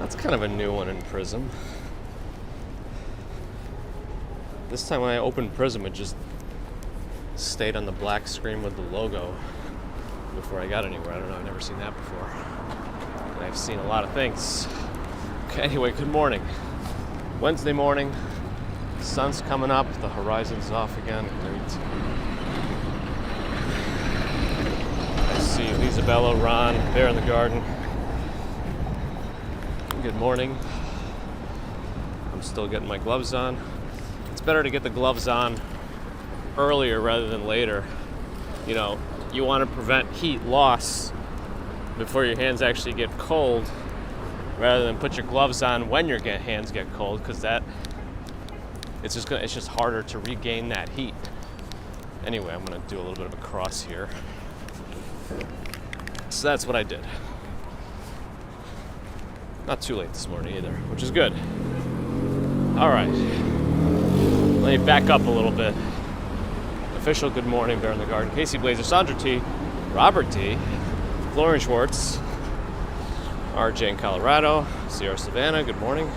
That's kind of a new one in Prism. This time when I opened Prism, it just stayed on the black screen with the logo before I got anywhere. I don't know, I've never seen that before. And I've seen a lot of things. Okay, anyway, good morning. Wednesday morning, sun's coming up, the horizon's off again. Great. I see Isabella, Ron, Bear in the Garden. Good morning. I'm still getting my gloves on. It's better to get the gloves on earlier rather than later. You know, you want to prevent heat loss before your hands actually get cold, rather than put your gloves on when your hands get cold, because it's just harder to regain that heat. Anyway, I'm gonna do a little bit of a cross here. So that's what I did. Not too late this morning either, which is good. All right, let me back up a little bit. Official good morning, Bear in the Garden. Casey Blazer, Sandra T, Robert D, Lauren Schwartz, RJ in Colorado, Sierra Savannah, good morning.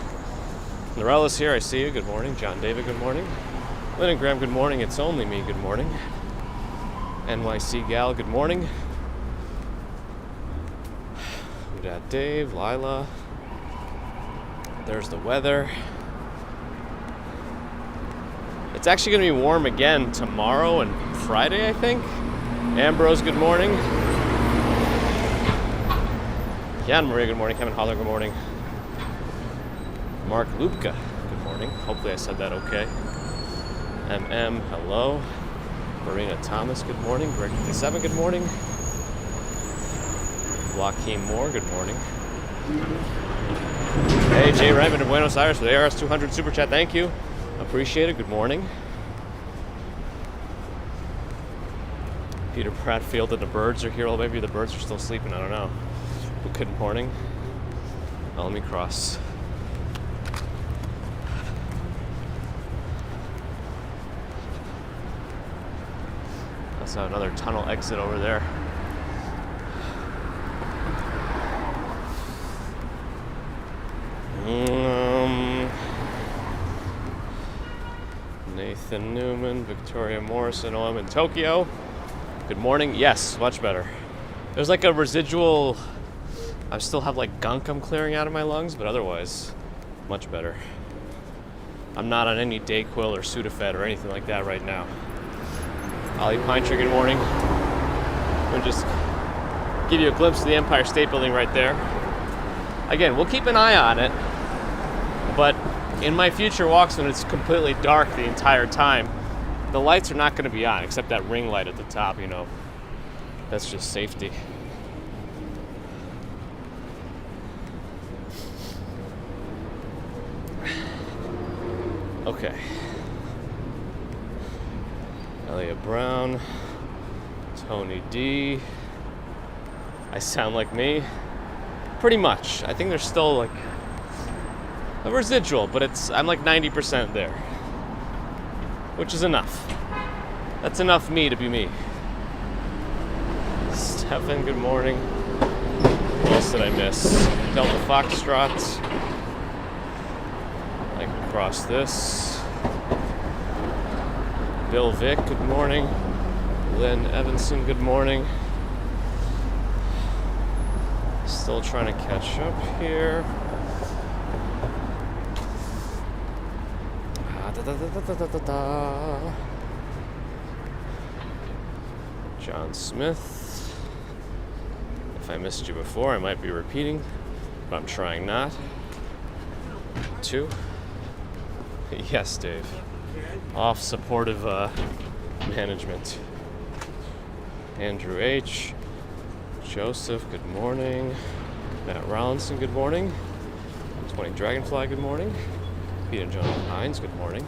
Norella's here, I see you, good morning. John David, good morning. Lynn and Graham, good morning. It's only me, good morning. NYC Gal, good morning. We got Dave, Lila. There's the weather. It's actually going to be warm again tomorrow and Friday, I think. Ambrose, good morning. Jan Maria, good morning. Kevin Holler, good morning. Mark Lupka, good morning. Hopefully I said that okay. MM, hello. Marina Thomas, good morning. Greg 57, good morning. Joaquin Moore, good morning. Hey, Jay Raymond of Buenos Aires with ARS 200 Super Chat, thank you. Appreciate it, good morning. Peter Pratfield and the birds are here. Well, maybe the birds are still sleeping, I don't know. But good morning. Now let me cross. That's another tunnel exit over there. Nathan Newman, Victoria Morrison, I'm in Tokyo. Good morning. Yes, much better. There's like a residual, I still have like gunk I'm clearing out of my lungs, but otherwise, much better. I'm not on any Dayquil or Sudafed or anything like that right now. Ollie Pine Tree, good morning. We'll just give you a glimpse of the Empire State Building right there. Again, we'll keep an eye on it, but in my future walks when it's completely dark the entire time, the lights are not going to be on, except that ring light at the top, you know. That's just safety. Okay. Elliot Brown, Tony D. I sound like me. Pretty much. I think there's still like a residual, but I'm like 90% there, which is enough. That's enough me to be me. Stefan, good morning. What else did I miss? Delta Foxtrot. I can cross this. Bill Vick, good morning. Lynn Evanson, good morning. Still trying to catch up here. John Smith. If I missed you before, I might be repeating, but I'm trying not to. Yes, Dave. Off supportive management. Andrew H. Joseph, good morning. Matt Rollinson, good morning. 20 Dragonfly, good morning. Peter John Hines, good morning.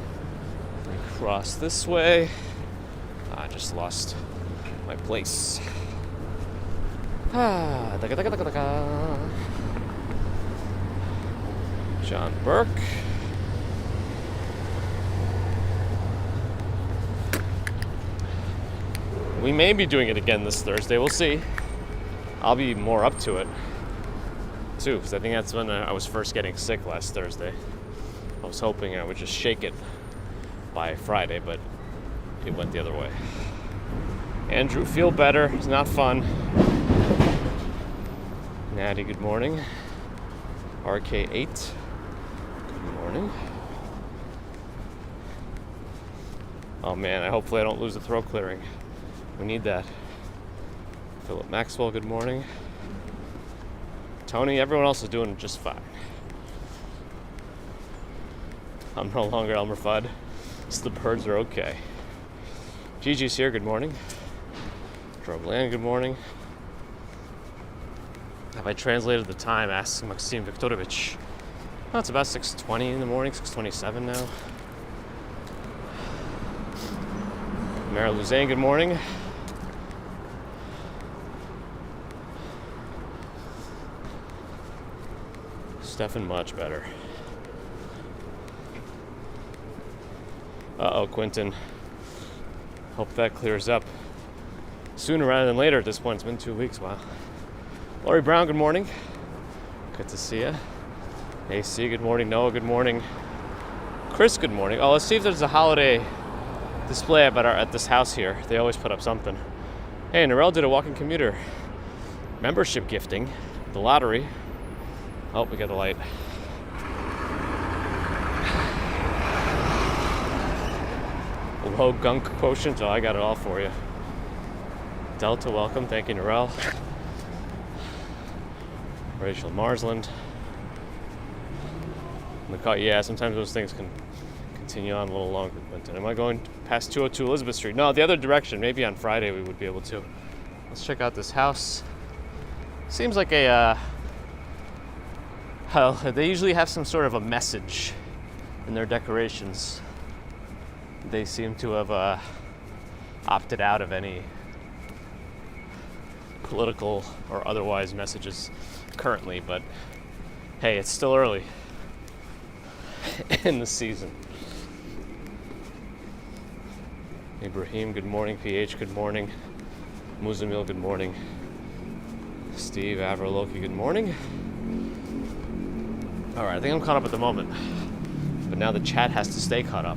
We cross this way. I just lost my place. John Burke. We may be doing it again this Thursday. We'll see. I'll be more up to it. too, because I think that's when I was first getting sick last Thursday. I was hoping I would just shake it by Friday, but it went the other way. Andrew, feel better. It's not fun. Natty, good morning. RK8, good morning. Oh man, hopefully I don't lose the throat clearing. We need that. Philip Maxwell, good morning. Tony, everyone else is doing just fine. I'm no longer Elmer Fudd, so the birds are okay. Gigi's here, good morning. Drobland, good morning. Have I translated the time? Asks Maxim Viktorovich. Oh, it's about 6:20 in the morning, 6:27 now. Mara Luzane, good morning. Stefan, much better. Uh-oh, Quentin. Hope that clears up sooner rather than later at this point. It's been 2 weeks, wow. Laurie Brown, good morning. Good to see you. AC, good morning. Noah, good morning. Chris, good morning. Oh, let's see if there's a holiday display at this house here. They always put up something. Hey, Narelle did a walking commuter membership gifting, the lottery. Oh, we got a light. A low gunk quotient. Oh, I got it all for you. Delta, welcome. Thank you, Narelle. Rachel Marsland. Yeah, sometimes those things can continue on a little longer. But am I going past 202 Elizabeth Street? No, the other direction. Maybe on Friday we would be able to. Let's check out this house. Seems like a they usually have some sort of a message in their decorations. They seem to have opted out of any political or otherwise messages currently, but hey, it's still early in the season. Ibrahim, good morning. PH, good morning. Muzamil, good morning. Steve Avroloki, good morning. Alright, I think I'm caught up at the moment, but now the chat has to stay caught up.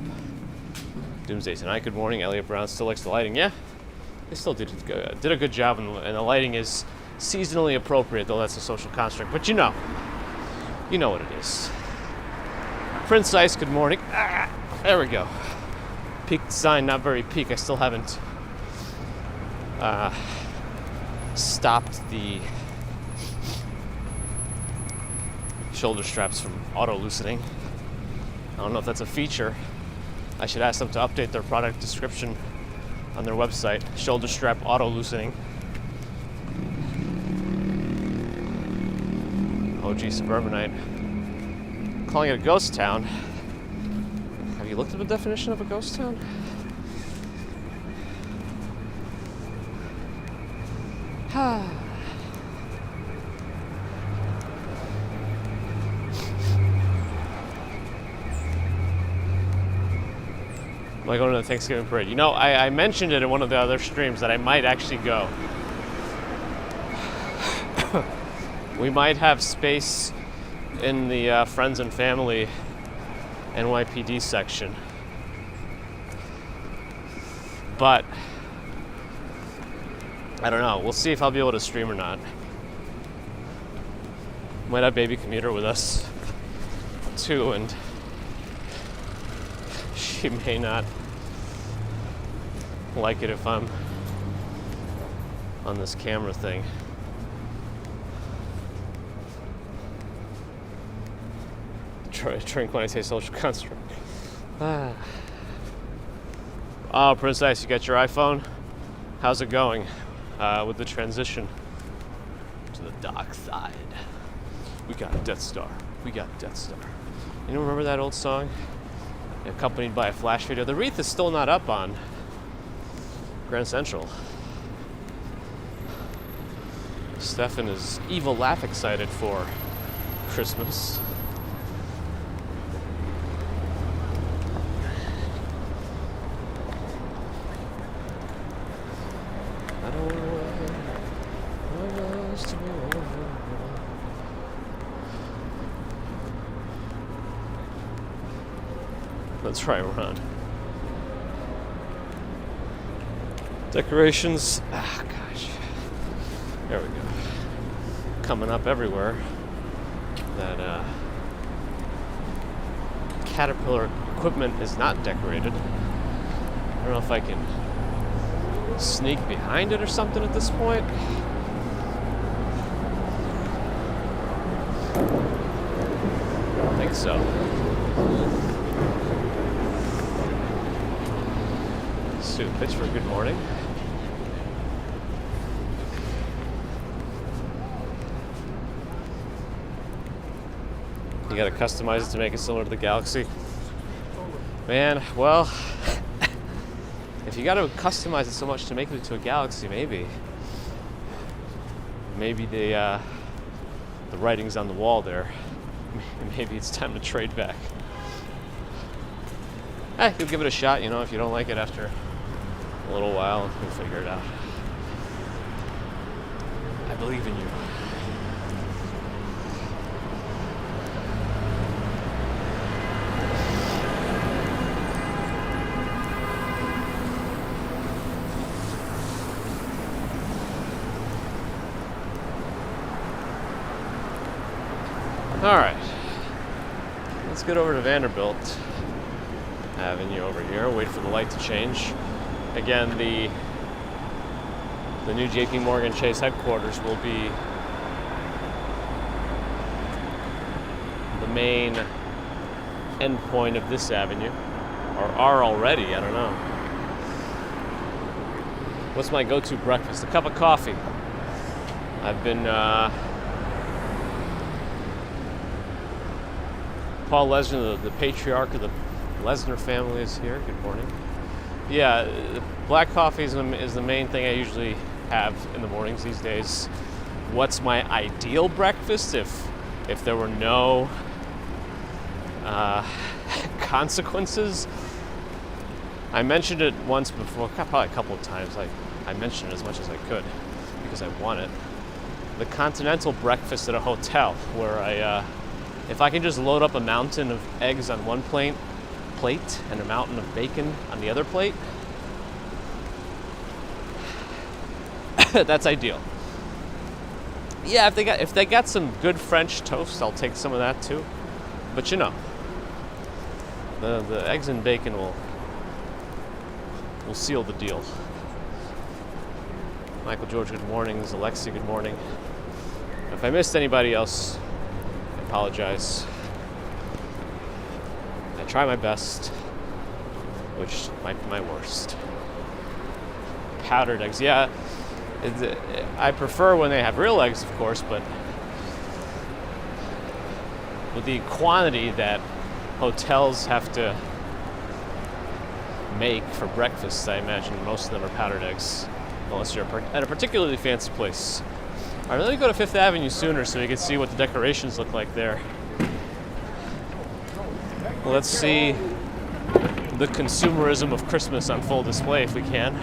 Doomsday Tonight, good morning. Elliot Brown still likes the lighting. Yeah, they still did a good job, and the lighting is seasonally appropriate, though that's a social construct. But you know what it is. Prince Ice, good morning. There we go. Peaked sign, not very peak. I still haven't stopped the shoulder straps from auto-loosening. I don't know if that's a feature. I should ask them to update their product description on their website. Shoulder strap auto-loosening. OG Suburbanite. Calling it a ghost town. Have you looked at the definition of a ghost town? Am I going to the Thanksgiving parade? You know, I mentioned it in one of the other streams that I might actually go. We might have space in the Friends and Family NYPD section. But I don't know. We'll see if I'll be able to stream or not. Might have Baby Commuter with us too, and she may not like it if I'm on this camera thing. Drink when I say social construct. Oh, Prince Ice, you got your iPhone? How's it going with the transition to the dark side? We got Death Star. We got Death Star. You know, remember that old song? Accompanied by a flash video. The wreath is still not up on Grand Central. Stefan is evil laugh excited for Christmas. Let's try around. Decorations. Ah, gosh. There we go. Coming up everywhere. That Caterpillar equipment is not decorated. I don't know if I can sneak behind it or something at this point. I think so. Sue Pitchford, good morning. You gotta customize it to make it similar to the Galaxy. Man, well, if you gotta customize it so much to make it into a Galaxy, maybe the writing's on the wall there. Maybe it's time to trade back. You'll give it a shot, you know, if you don't like it after a little while, you'll figure it out. I believe in you. All right, let's get over to Vanderbilt Avenue over here, wait for the light to change. Again, the new JP Morgan Chase headquarters will be the main endpoint of this avenue, or are already, I don't know. What's my go-to breakfast? A cup of coffee. I've been Paul Lesnar, the patriarch of the Lesnar family, is here. Good morning. Yeah, black coffee is the main thing I usually have in the mornings these days. What's my ideal breakfast if there were no consequences? I mentioned it once before, probably a couple of times. I mentioned it as much as I could because I want it. The continental breakfast at a hotel where if I can just load up a mountain of eggs on one plate and a mountain of bacon on the other plate, that's ideal. Yeah, if they got some good French toast, I'll take some of that too. But you know, the eggs and bacon will seal the deal. Michael George, good morning. This is Alexi, good morning. If I missed anybody else, I apologize. I try my best, which might be my worst. Powdered eggs, yeah. I prefer when they have real eggs, of course, but with the quantity that hotels have to make for breakfast, I imagine most of them are powdered eggs, unless you're at a particularly fancy place. All right, let me go to Fifth Avenue sooner so you can see what the decorations look like there. Let's see the consumerism of Christmas on full display if we can.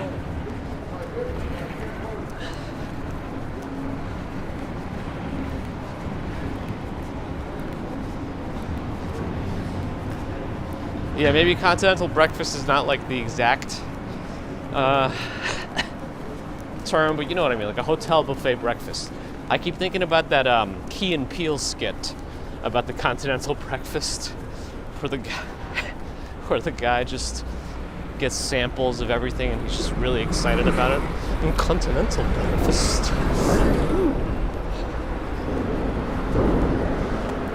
Yeah, maybe continental breakfast is not like the exact term, but you know what I mean, like a hotel buffet breakfast. I keep thinking about that Key and Peele skit about the continental breakfast where the guy just gets samples of everything and he's just really excited about it. And continental breakfast.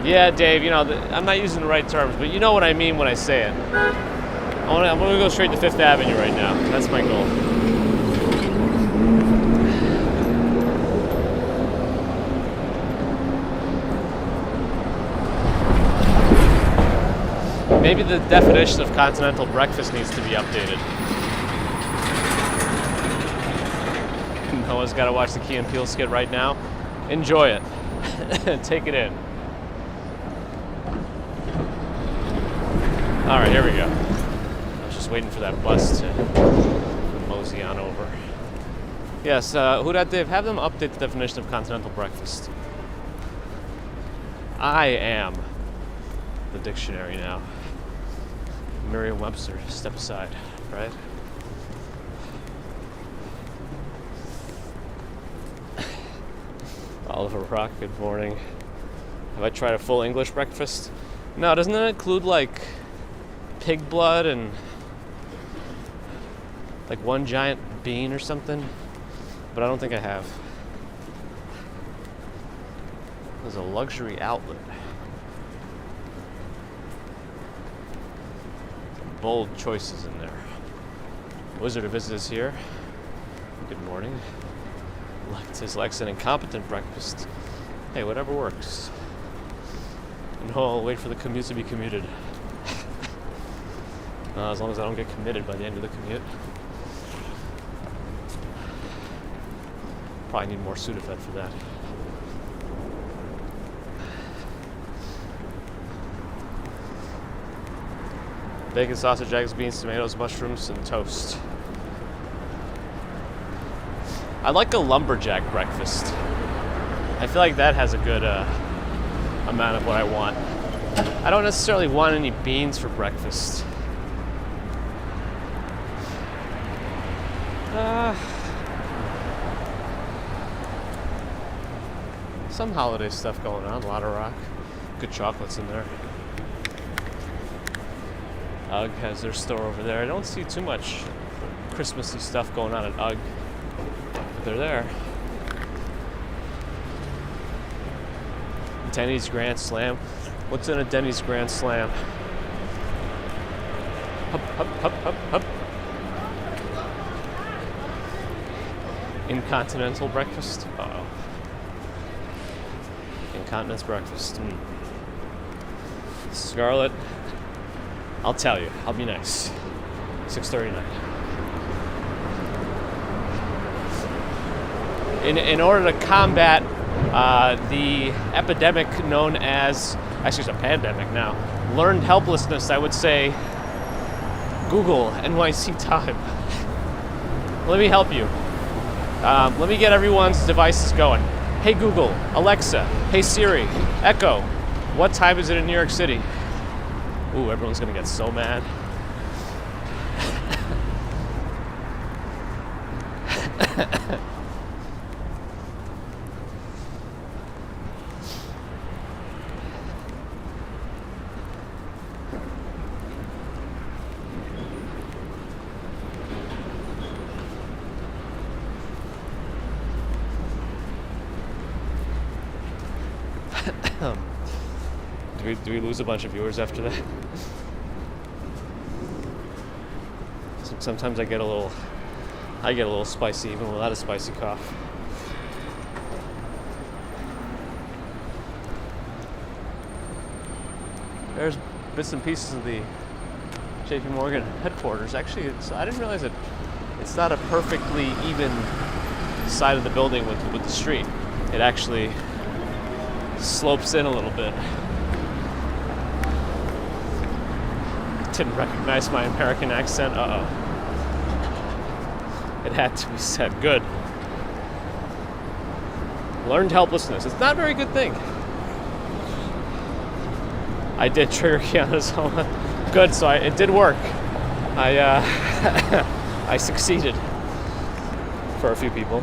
Yeah, Dave, you know, I'm not using the right terms, but you know what I mean when I say it. I'm going to go straight to Fifth Avenue right now. That's my goal. Maybe the definition of continental breakfast needs to be updated. Noah's got to watch the Key and Peele skit right now. Enjoy it. Take it in. All right, here we go. I was just waiting for that bus to mosey on over. Yes, who dat Dave? Have them update the definition of continental breakfast. I am the dictionary now. Merriam-Webster, step aside, right? Oliver Rock, good morning. Have I tried a full English breakfast? No, doesn't that include like pig blood and like one giant bean or something? But I don't think I have. There's a luxury outlet. Some bold choices in there. Wizard of Visitors here. Good morning. Likes an incompetent breakfast. Hey, whatever works. No, I'll wait for the commute to be commuted. As long as I don't get committed by the end of the commute. Probably need more Sudafed for that. Bacon, sausage, eggs, beans, tomatoes, mushrooms, and toast. I like a lumberjack breakfast. I feel like that has a good amount of what I want. I don't necessarily want any beans for breakfast. Some holiday stuff going on. A lot of rock. Good chocolates in there. UGG has their store over there. I don't see too much Christmassy stuff going on at UGG. But they're there. Denny's Grand Slam. What's in a Denny's Grand Slam? Hup, hup, hup, hup, hup. Incontinental breakfast? Uh-oh. Incontinence breakfast. Scarlett, I'll tell you. I'll be nice. 6:39. In order to combat the epidemic known as, actually it's a pandemic now, learned helplessness, I would say Google NYC time. Let me help you. Let me get everyone's devices going. Hey Google, Alexa, hey Siri, Echo, what time is it in New York City? Ooh, everyone's gonna get so mad. Do we lose a bunch of viewers after that? Sometimes I get a little spicy even without a spicy cough. There's bits and pieces of the JP Morgan headquarters. Actually, I didn't realize that it's not a perfectly even side of the building with the street. It actually slopes in a little bit. Didn't recognize my American accent. Uh-oh. It had to be said. Good. Learned helplessness. It's not a very good thing. I did trigger Kiana's home. Good, so it did work. I succeeded for a few people.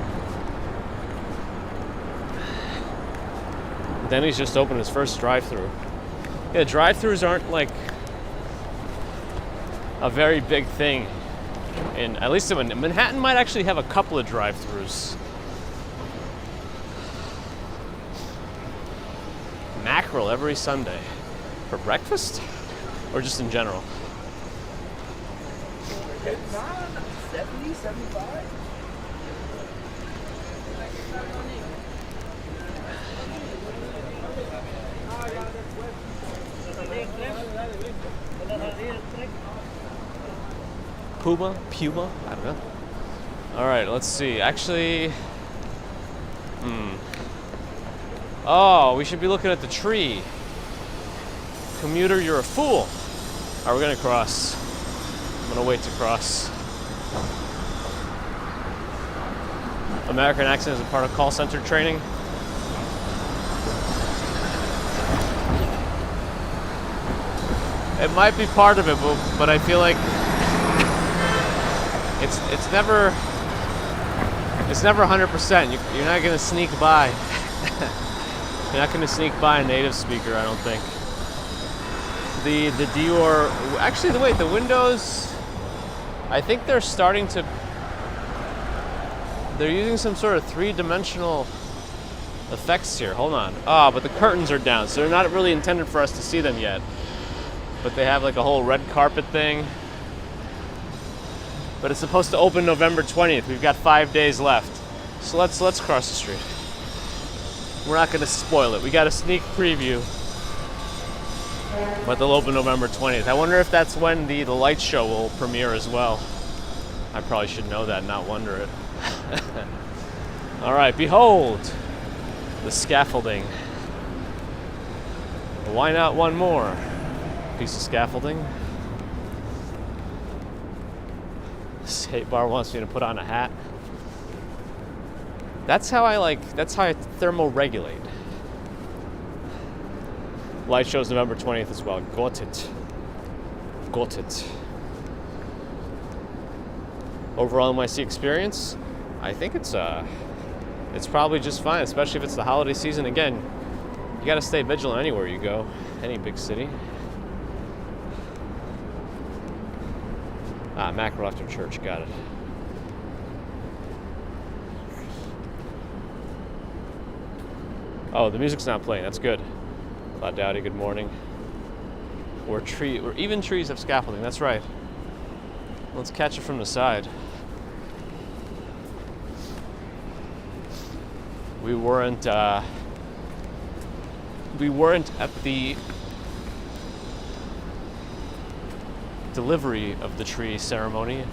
Denny's just opened his first drive-thru. Yeah, drive-thrus aren't like a very big thing. At least in Manhattan might actually have a couple of drive-thrus. Mackerel every Sunday. For breakfast? Or just in general? 70, 75? Puma? I don't know. All right, let's see. Actually, oh, we should be looking at the tree. Commuter, you're a fool. All right, we're gonna cross. I'm gonna wait to cross. American accent is a part of call center training. It might be part of it, but I feel like it's never 100%. You're not gonna sneak by. You're not gonna sneak by a native speaker, I don't think. The Dior, actually, the windows, I think they're starting to. They're using some sort of three-dimensional effects here. Hold on. Ah, but the curtains are down, so they're not really intended for us to see them yet. But they have like a whole red carpet thing. But it's supposed to open November 20th. We've got 5 days left. So let's cross the street. We're not gonna spoil it. We got a sneak preview. But they'll open November 20th. I wonder if that's when the light show will premiere as well. I probably should know that and not wonder it. All right, behold the scaffolding. Why not one more piece of scaffolding? Skate bar wants me to put on a hat. That's how I thermoregulate. Light show's November 20th as well. Got it. Overall NYC experience, I think it's probably just fine, especially if it's the holiday season. Again, you gotta stay vigilant anywhere you go, any big city. Macrolefter Church, got it. Oh, the music's not playing, that's good. Cloud Dowdy, good morning. Where even trees have scaffolding, that's right. Let's catch it from the side. We weren't at the delivery of the tree ceremony.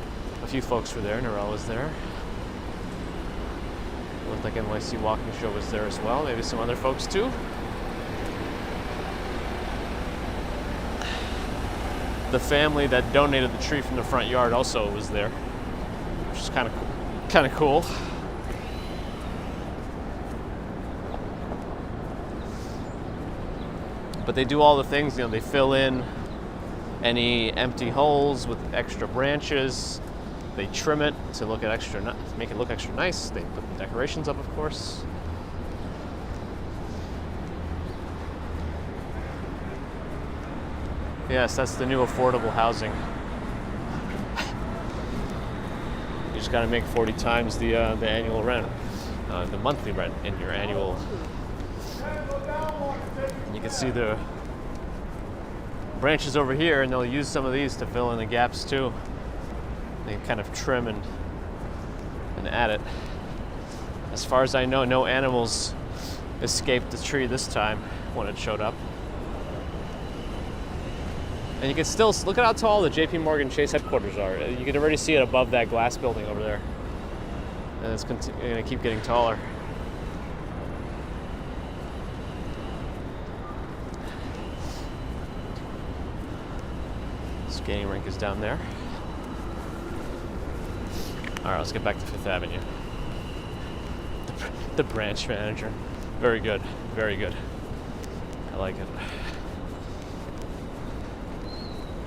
A few folks were there. Narelle was there. Looked like NYC Walking Show was there as well. Maybe some other folks too. The family that donated the tree from the front yard also was there, which is kind of cool. But they do all the things, they fill in any empty holes with extra branches. They trim it to make it look extra nice. They put the decorations up, of course. Yes, that's the new affordable housing. You just got to make 40 times the annual rent, the monthly rent in your annual. You can see the branches over here, and they'll use some of these to fill in the gaps too. They kind of trim and add it. As far as I know, no animals escaped the tree this time when it showed up. And you can still look at how tall the JP Morgan Chase headquarters are. You can already see it above that glass building over there. And it's going to keep getting taller. Skating rink is down there. All right, let's get back to Fifth Avenue. The branch manager. Very good, very good. I like it.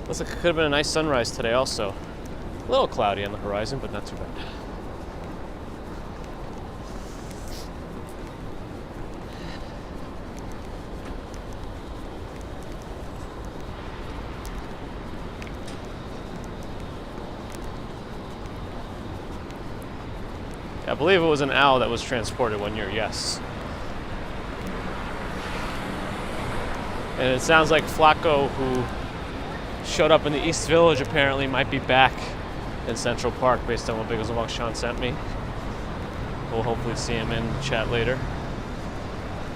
Looks like it could have been a nice sunrise today also. A little cloudy on the horizon, but not too bad. I believe it was an owl that was transported one year, yes. And it sounds like Flacco, who showed up in the East Village, apparently might be back in Central Park based on what Biggles and Sean sent me. We'll hopefully see him in the chat later.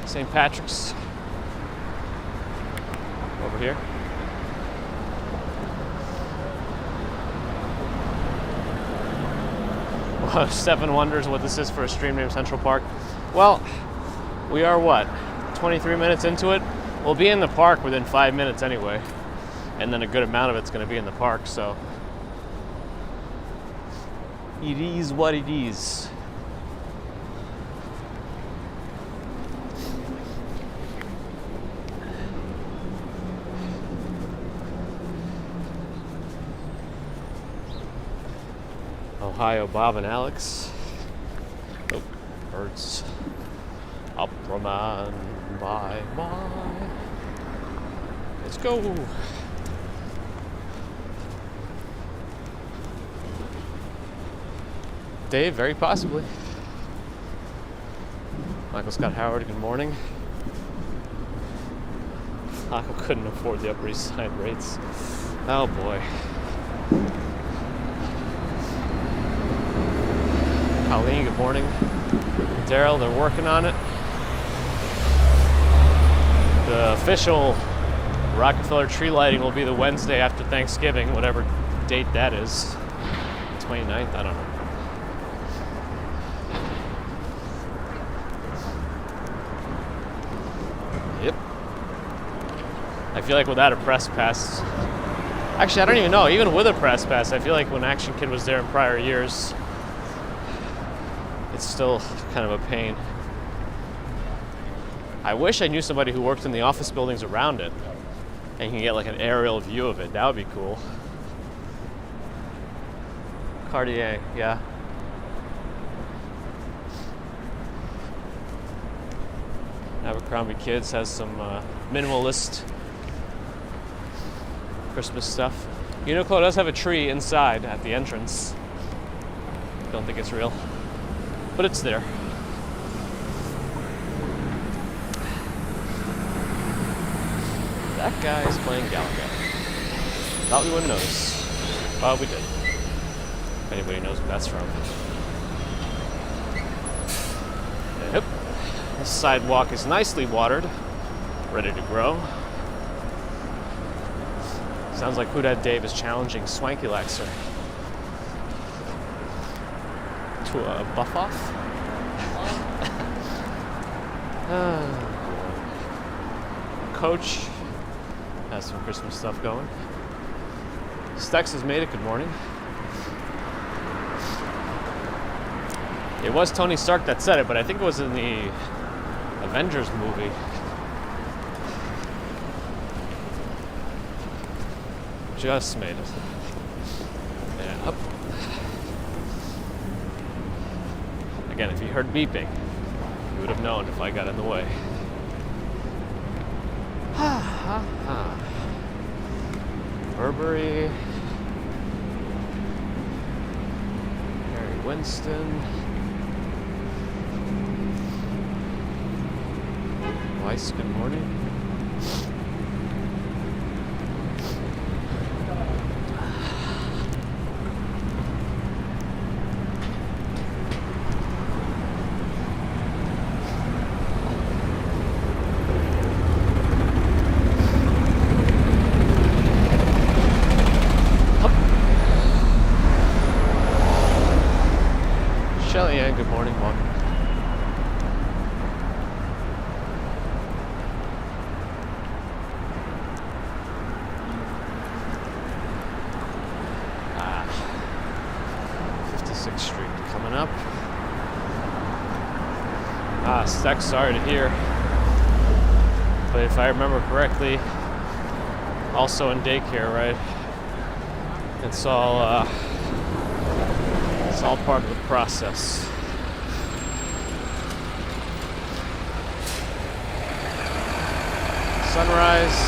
St. Patrick's over here. Well, Stephen wonders what this is for a stream named Central Park. Well, we are what, 23 minutes into it? We'll be in the park within 5 minutes anyway. And then a good amount of it's going to be in the park, so it is what it is. Ohio, Bob and Alex. Oh, birds. Upraman, bye bye. Let's go. Dave, very possibly. Michael Scott Howard, good morning. Michael couldn't afford the Upper East Side rates. Oh boy. Colleen, good morning. Daryl, they're working on it. The official Rockefeller tree lighting will be the Wednesday after Thanksgiving, whatever date that is. 29th, I don't know. Yep. I feel like without a press pass, actually I don't even know, even with a press pass, I feel like when Action Kid was there in prior years, it's still kind of a pain. I wish I knew somebody who worked in the office buildings around it and can get like an aerial view of it. That would be cool. Cartier, yeah. Abercrombie Kids has some minimalist Christmas stuff. Uniqlo does have a tree inside at the entrance. Don't think it's real, but it's there. That guy is playing Galaga. Thought we wouldn't notice. Well, we did. If anybody knows what that's from. Yep. The sidewalk is nicely watered, ready to grow. Sounds like Who Dat Dave is challenging Swanky Laxer to a buff off. Coach has some Christmas stuff going. Stex has made it. Good morning. It was Tony Stark that said it, but I think it was in the Avengers movie. Just made it. Yeah. Up. Again, if you heard beeping, you would have known if I got in the way. Burberry. Harry Winston. Weiss, good morning. Shelly Ann, good morning, welcome. Stex, sorry to hear. But if I remember correctly, also in daycare, right? It's all part of the process. Sunrise.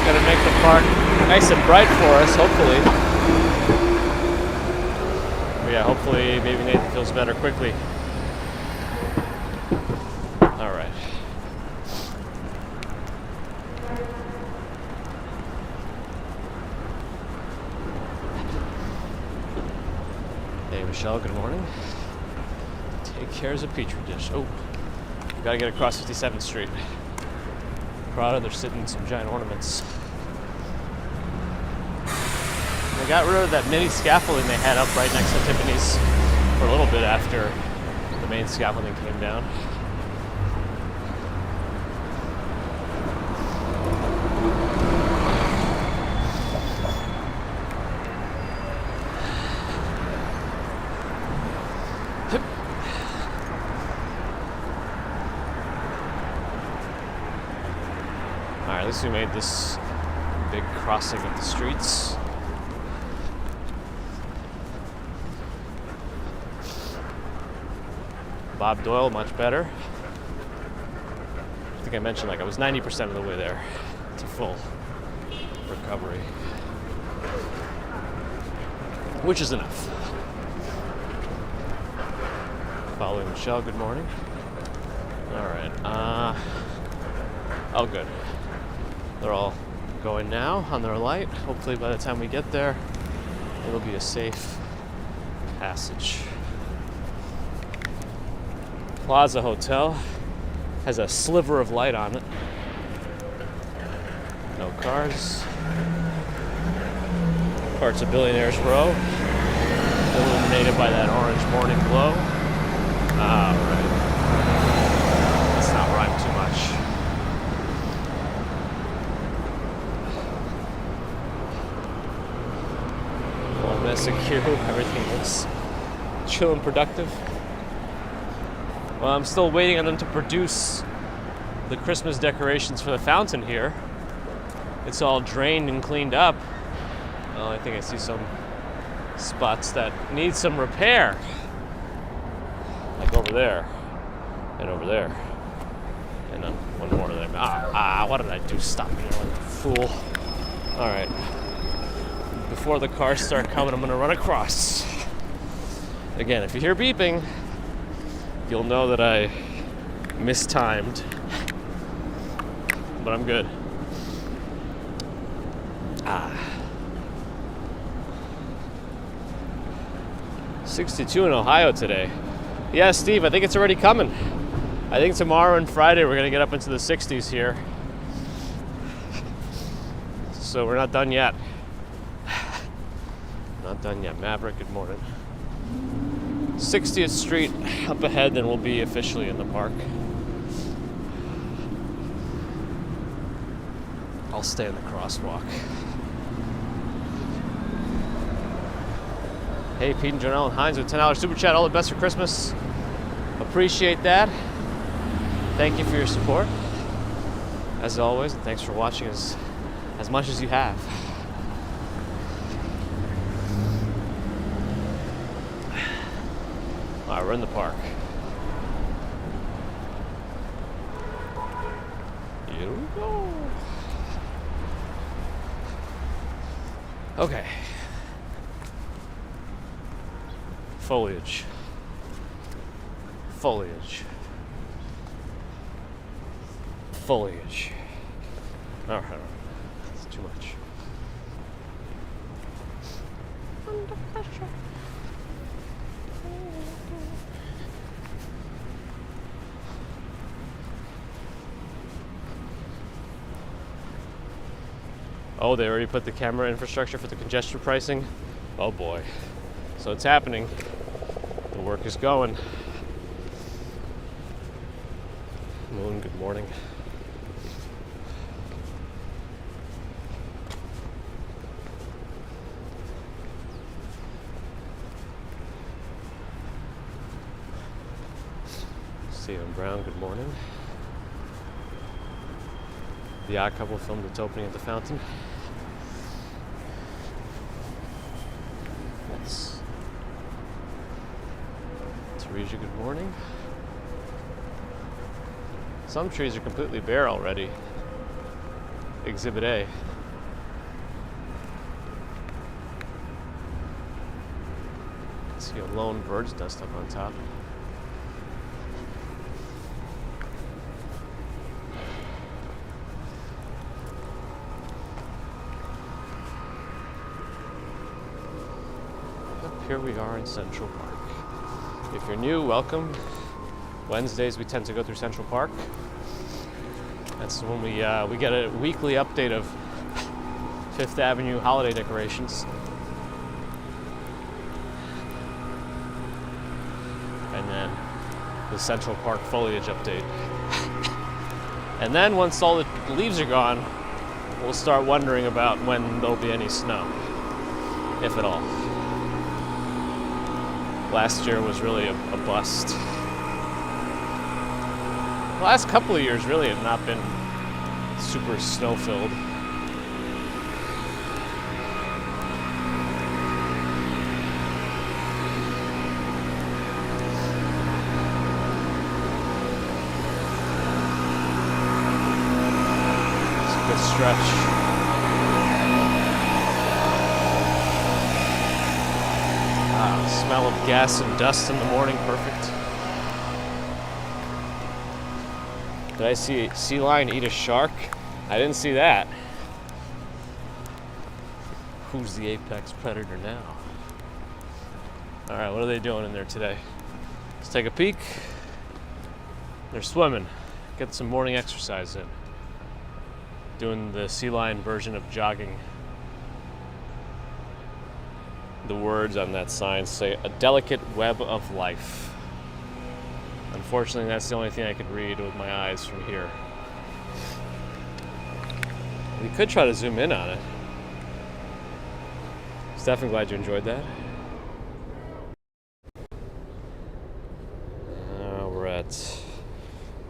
Gotta make the park nice and bright for us, hopefully. But yeah, hopefully maybe Nathan feels better quickly. All right. Hey, Michelle, good morning. Take care as a petri dish. Oh, we gotta get across 57th Street. Prada, they're sitting in some giant ornaments. They got rid of that mini scaffolding they had up right next to Tiffany's for a little bit after the main scaffolding came down. Alright, at least we made this big crossing of the streets. Bob Doyle, much better. I think I mentioned like I was 90% of the way there to full recovery, which is enough. Following Michelle, good morning. All right. Oh, good. They're all going now on their light. Hopefully by the time we get there, it'll be a safe passage. Plaza Hotel has a sliver of light on it. No cars. Parts of Billionaires Row, illuminated by that orange morning glow. All right. Let's not rhyme too much. Secure, everything looks chill and productive. Well, I'm still waiting on them to produce the Christmas decorations for the fountain here. It's all drained and cleaned up. Well, I think I see some spots that need some repair. Like over there, and over there. And one more of them. What did I do? Stop me like a fool. All right. Before the cars start coming, I'm gonna run across. Again, if you hear beeping, you'll know that I mistimed. But I'm good. 62 in Ohio today. Yeah, Steve, I think it's already coming. I think tomorrow and Friday we're gonna get up into the 60s here. So we're not done yet. Not done yet. Maverick, good morning. 60th Street up ahead, then we'll be officially in the park. I'll stay in the crosswalk. Hey, Pete and Jonelle and Hines with $10 super chat. All the best for Christmas. Appreciate that. Thank you for your support, as always, and thanks for watching as much as you have. All right, we're in the park. Here we go. Okay. Foliage. Foliage. Foliage. All right. It's too much. Under pressure. Oh, they already put the camera infrastructure for the congestion pricing? Oh boy. So it's happening. The work is going. Moon, good morning. Stephen Brown, good morning. The Odd Couple filmed its opening at the fountain. Yes. Teresa, good morning. Some trees are completely bare already. Exhibit A. See a lone bird's nest up on top. Here we are in Central Park. If you're new, welcome. Wednesdays we tend to go through Central Park. That's when we get a weekly update of Fifth Avenue holiday decorations. And then the Central Park foliage update. And then once all the leaves are gone, we'll start wondering about when there'll be any snow, if at all. Last year was really a bust. The last couple of years really have not been super snow-filled. stretch. Smell of gas and dust in the morning, perfect. Did I see a sea lion eat a shark? I didn't see that. Who's the apex predator now? All right, what are they doing in there today? Let's take a peek. They're swimming, getting some morning exercise in. Doing the sea lion version of jogging. The words on that sign say, "A delicate web of life." Unfortunately, that's the only thing I could read with my eyes from here. We could try to zoom in on it. Steph, glad you enjoyed that. We're at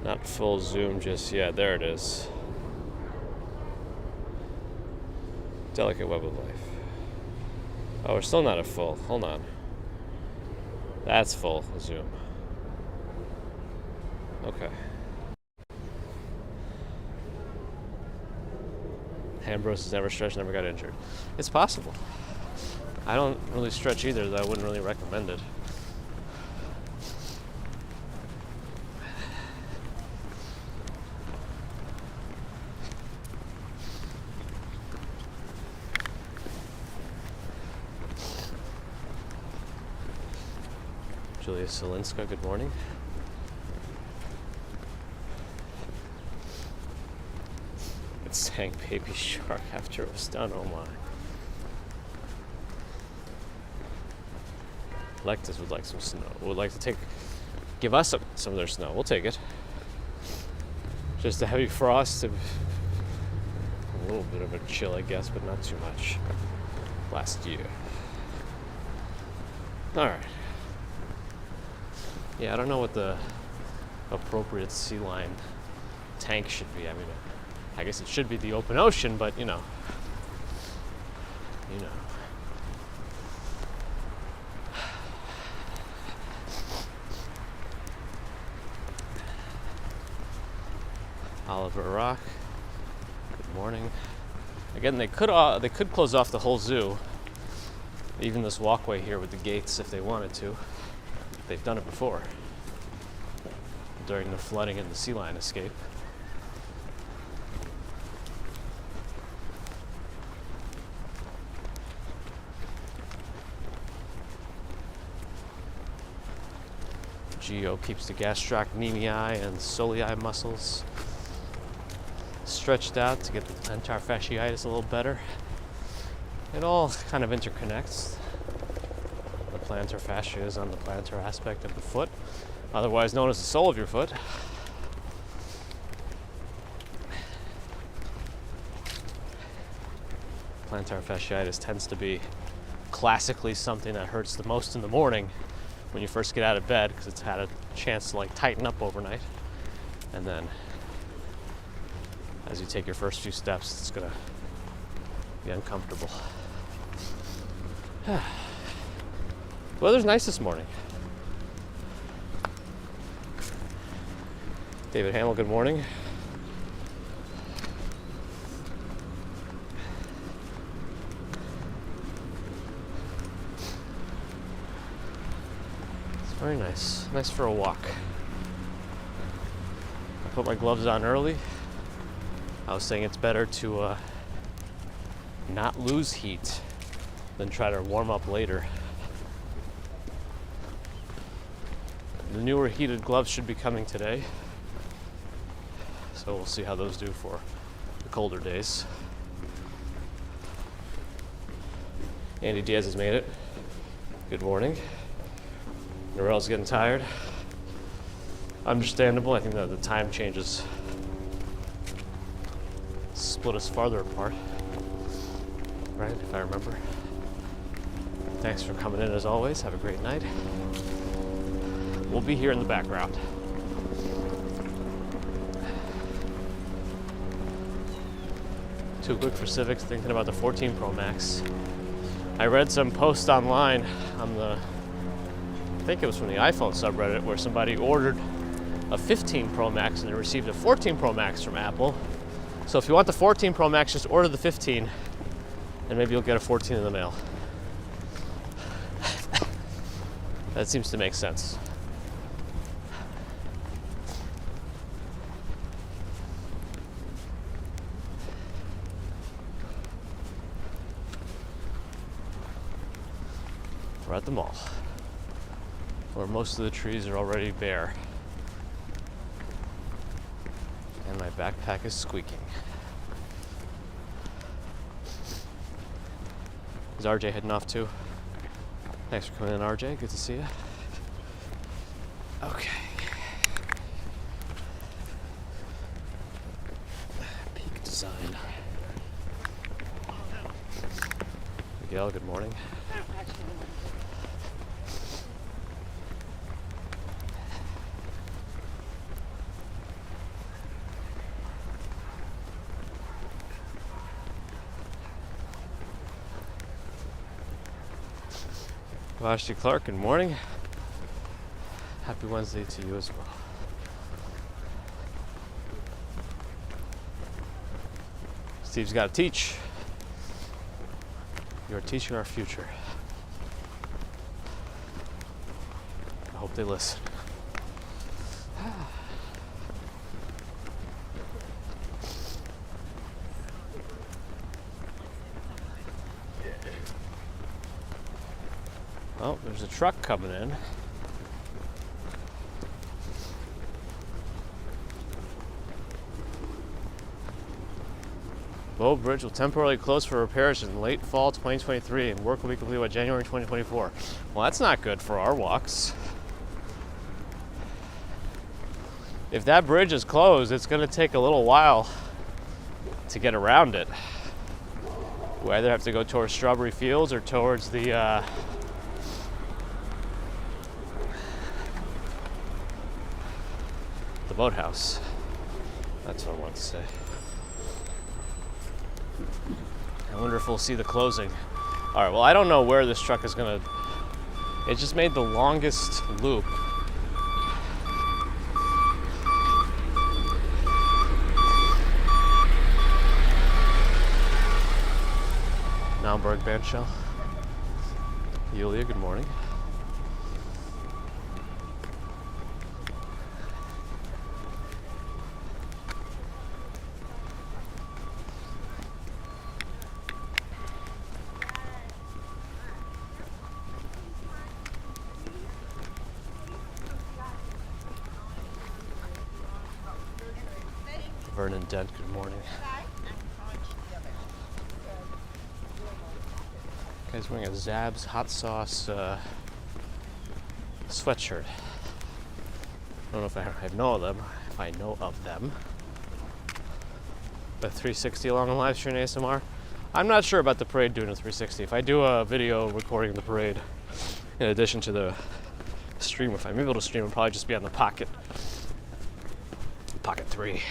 not full zoom just yet. There it is. Delicate web of life. Oh, we're still not at full. Hold on. That's full zoom. Okay. Ambrose has never stretched, never got injured. It's possible. I don't really stretch either, though I wouldn't really recommend it. Julia Selinska, good morning. It sang Baby Shark after it was done, oh my. Lectus would like some snow. Would like to give us some of their snow. We'll take it. Just a heavy frost, a little bit of a chill, I guess, but not too much. Last year. All right. Yeah, I don't know what the appropriate sea lion tank should be. I mean, I guess it should be the open ocean, but you know. Oliver Rock, good morning. Again, they could close off the whole zoo, even this walkway here with the gates if they wanted to. They've done it before during the flooding and the sea lion escape. Geo keeps the gastrocnemiae and soleae muscles stretched out to get the plantar fasciitis a little better. It all kind of interconnects. The plantar fascia is on the plantar aspect of the foot, otherwise known as the sole of your foot. Plantar fasciitis tends to be classically something that hurts the most in the morning when you first get out of bed because it's had a chance to like tighten up overnight, and then as you take your first few steps, it's gonna be uncomfortable. The weather's nice this morning. David Hamill, good morning. It's very nice. Nice for a walk. I put my gloves on early. I was saying it's better to not lose heat than try to warm up later. The newer heated gloves should be coming today, so we'll see how those do for the colder days. Andy Diaz has made it. Good morning. Norell's getting tired. Understandable. I think that the time changes split us farther apart, right, if I remember. Thanks for coming in as always. Have a great night. We'll be here in the background. Too quick for civics, thinking about the 14 Pro Max. I read some post online on I think it was from the iPhone subreddit, where somebody ordered a 15 Pro Max and they received a 14 Pro Max from Apple. So if you want the 14 Pro Max, just order the 15, and maybe you'll get a 14 in the mail. That seems to make sense. We're at the mall, where most of the trees are already bare. And my backpack is squeaking. Is RJ heading off too? Thanks for coming in, RJ. Good to see you. Okay. Peak design. Miguel, good morning. Vashti Clark, good morning. Happy Wednesday to you as well. Steve's got to teach. You're teaching our future. I hope they listen. Oh, there's a truck coming in. Bow Bridge will temporarily close for repairs in late fall 2023 and work will be completed by January 2024. Well, that's not good for our walks. If that bridge is closed, it's going to take a little while to get around it. We either have to go towards Strawberry Fields or towards the boathouse. That's what I wanted to say. I wonder if we'll see the closing. All right, well, I don't know where this truck is gonna... It just made the longest loop. Naumburg Bandshell. Yulia, good morning. Vernon Dent, good morning. Guy's wearing a Zab's hot sauce sweatshirt. I don't know if I know of them. If I know of them. The 360 along a live stream ASMR. I'm not sure about the parade doing a 360. If I do a video recording the parade, in addition to the stream, if I'm able to stream, it'll probably just be on the Pocket 3.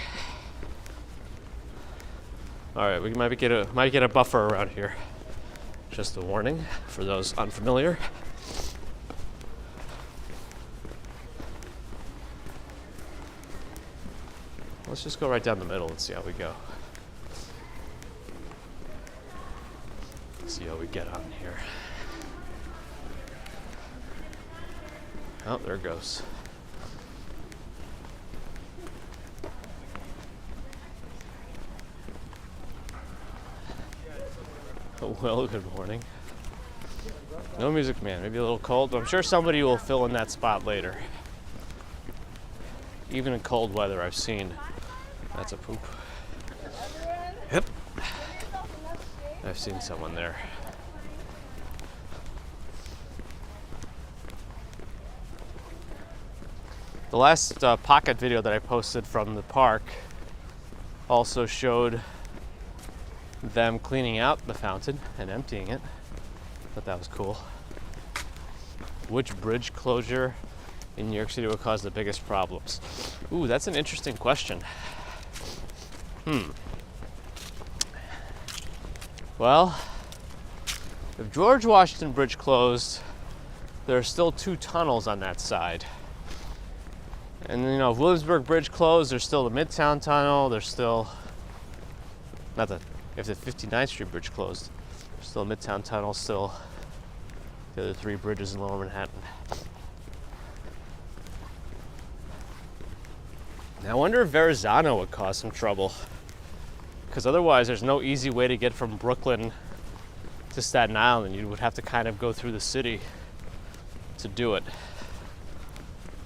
All right, we might get a buffer around here. Just a warning for those unfamiliar. Let's just go right down the middle and see how we go. See how we get on here. Oh, there it goes. Well, good morning. No music, man. Maybe a little cold, but I'm sure somebody will fill in that spot later. Even in cold weather, I've seen. That's a poop. Yep. I've seen someone there. The last Pocket video that I posted from the park also showed them cleaning out the fountain and emptying it. Thought that was cool. Which bridge closure in New York City will cause the biggest problems? Ooh, that's an interesting question. Well, if George Washington Bridge closed, there are still 2 tunnels on that side. And you know, if Williamsburg Bridge closed, there's still the Midtown Tunnel, there's still Not the, if the 59th Street Bridge closed, still Midtown Tunnel, still the other 3 bridges in Lower Manhattan. Now, I wonder if Verrazano would cause some trouble, because otherwise there's no easy way to get from Brooklyn to Staten Island. You would have to kind of go through the city to do it.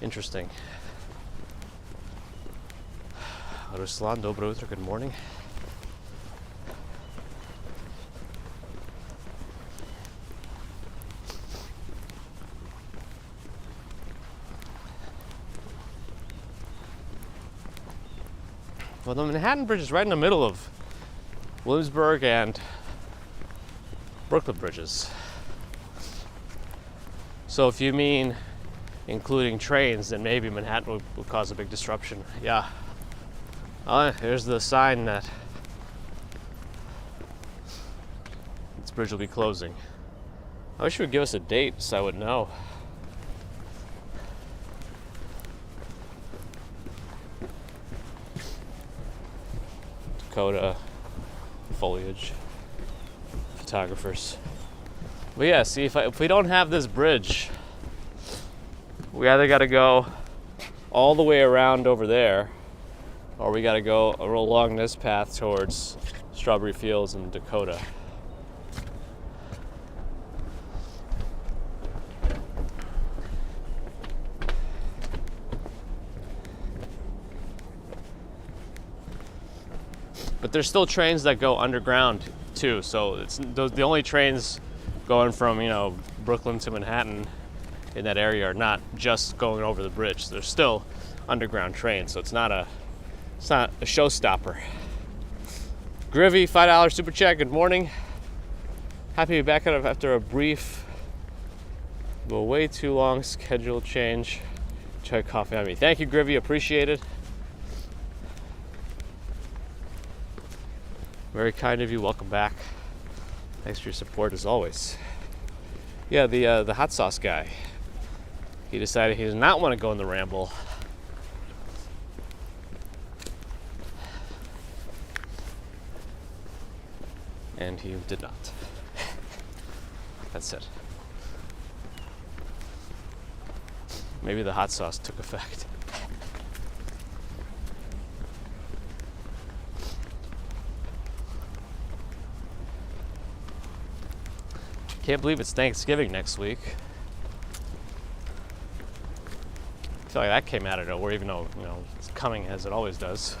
Interesting. Ruslan, dobro jutro, good morning. Well, the Manhattan Bridge is right in the middle of Williamsburg and Brooklyn bridges. So if you mean including trains, then maybe Manhattan would cause a big disruption. Yeah. Here's the sign that this bridge will be closing. I wish you would give us a date so I would know. Dakota, Foliage, photographers. But yeah, see, if we don't have this bridge, we either got to go all the way around over there, or we got to go along this path towards Strawberry Fields and Dakota. But there's still trains that go underground too, so it's the only trains going from, you know, Brooklyn to Manhattan in that area are not just going over the bridge. There's still underground trains, so it's not a showstopper. Grivy, $5 super chat. Good morning. Happy to be back after a brief, but way too long schedule change. Chai coffee on me. Thank you, Grivy. Appreciate it. Very kind of you. Welcome back. Thanks for your support as always. Yeah, the hot sauce guy. He decided he does not want to go in the Ramble. And he did not. That's it. Maybe the hot sauce took effect. Can't believe it's Thanksgiving next week. I feel like that came out of nowhere, even though, you know, it's coming as it always does.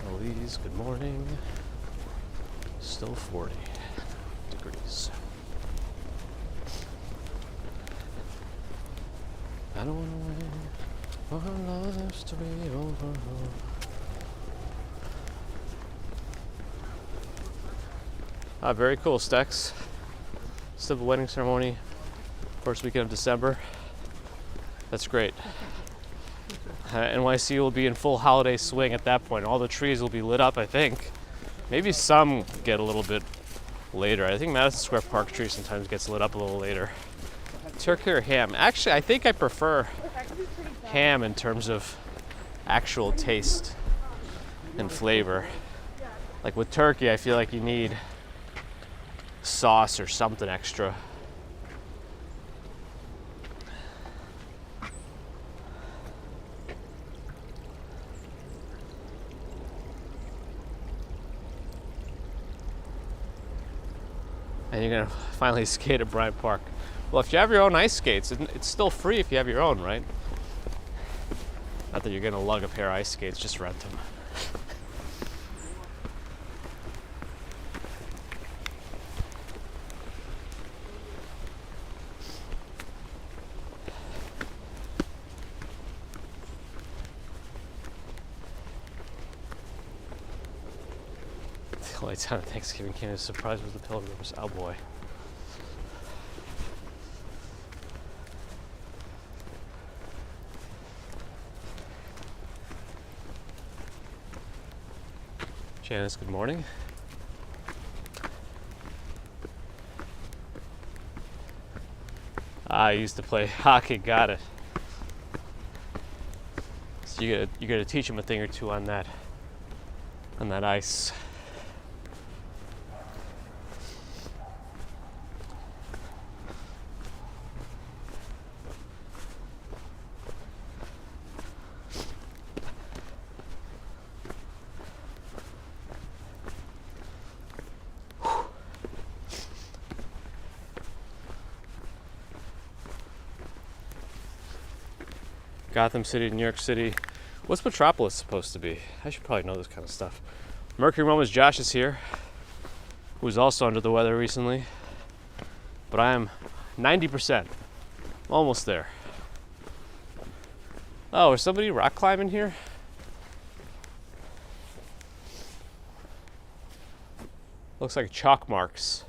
Elise, good morning. Still 40 degrees. I don't want to wait for our lives to be over. Very cool, Stex. Still the wedding ceremony, first weekend of December. That's great. NYC will be in full holiday swing at that point. All the trees will be lit up, I think. Maybe some get a little bit later. I think Madison Square Park tree sometimes gets lit up a little later. Turkey or ham? Actually, I think I prefer ham in terms of actual taste and flavor. Like with turkey, I feel like you need sauce or something extra. And you're gonna finally skate at Bryant Park. Well, if you have your own ice skates, it's still free if you have your own, right? Not that you're gonna lug a pair of ice skates, just rent them. The only time Thanksgiving came as a surprise was the Pilgrims. Oh boy. Janice, good morning. I used to play hockey. Got it. So you gotta teach him a thing or two on that ice. Gotham City, New York City. What's Metropolis supposed to be? I should probably know this kind of stuff. Mercury Moments Josh is here, who's also under the weather recently. But I am 90%. Almost there. Oh, is somebody rock climbing here? Looks like chalk marks.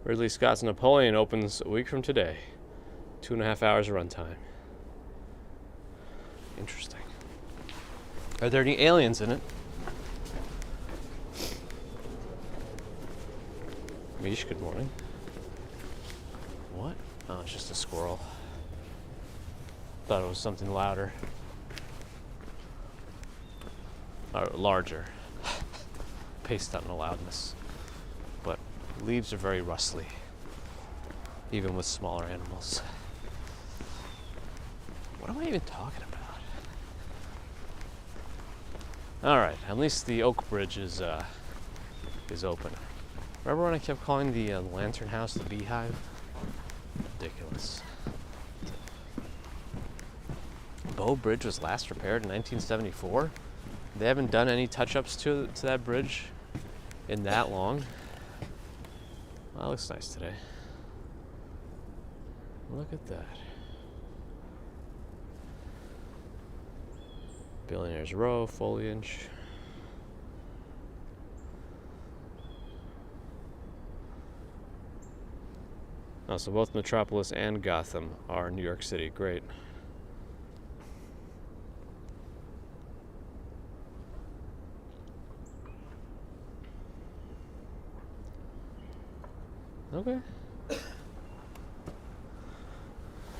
Ridley Scott's Napoleon opens a week from today. 2.5 hours of runtime. Interesting. Are there any aliens in it? Mish, good morning. What? Oh, it's just a squirrel. Thought it was something louder. Or larger. Based on the loudness. But leaves are very rustly, even with smaller animals. What am I even talking about? All right, at least the Oak Bridge is open. Remember when I kept calling the Lantern House the Beehive? Ridiculous. Bow Bridge was last repaired in 1974. They haven't done any touch-ups to that bridge in that long. Well, that looks nice today. Look at that. Billionaires Row, Foliage. Oh, so both Metropolis and Gotham are New York City. Great. Okay.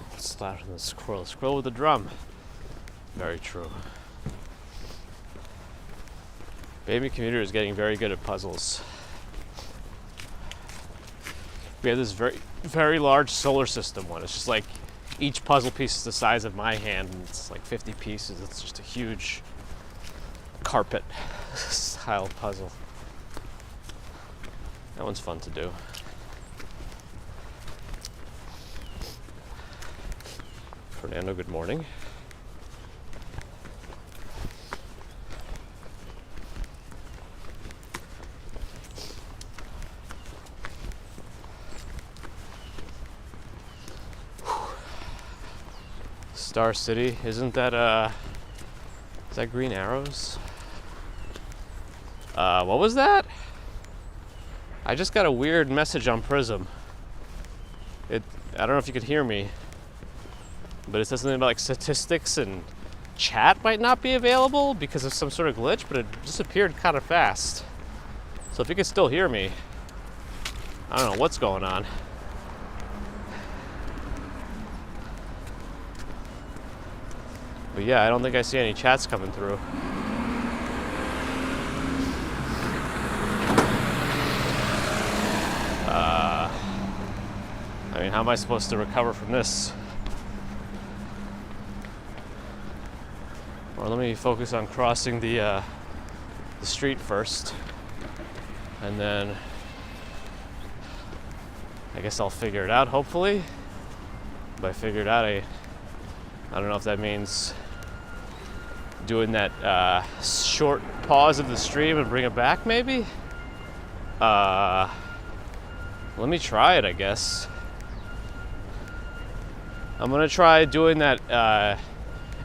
What's louder than the squirrel? The squirrel with the drum. Very true. Baby Commuter is getting very good at puzzles. We have this very, very large solar system one. It's just like each puzzle piece is the size of my hand, and it's like 50 pieces. It's just a huge carpet style puzzle. That one's fun to do. Fernando, good morning. Star City, isn't that is that Green Arrows? What was that? I just got a weird message on Prism. I don't know if you could hear me, but it says something about like statistics and chat might not be available because of some sort of glitch, but it disappeared kind of fast. So if you can still hear me, I don't know what's going on. But yeah, I don't think I see any chats coming through. I mean, how am I supposed to recover from this? Or let me focus on crossing the street first, and then I guess I'll figure it out. Hopefully, by figure it out, I don't know if that means doing that short pause of the stream and bring it back. Maybe. Let me try it. I guess I'm gonna try doing that.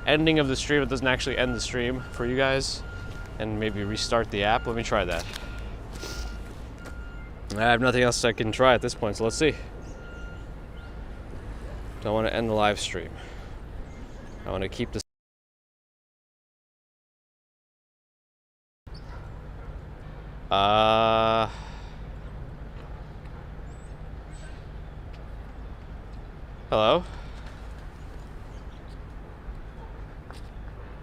Ending of the stream. It doesn't actually end the stream for you guys, and maybe restart the app. Let me try that. I have nothing else I can try at this point, so let's see. Don't want to end the live stream. I want to keep this. Hello?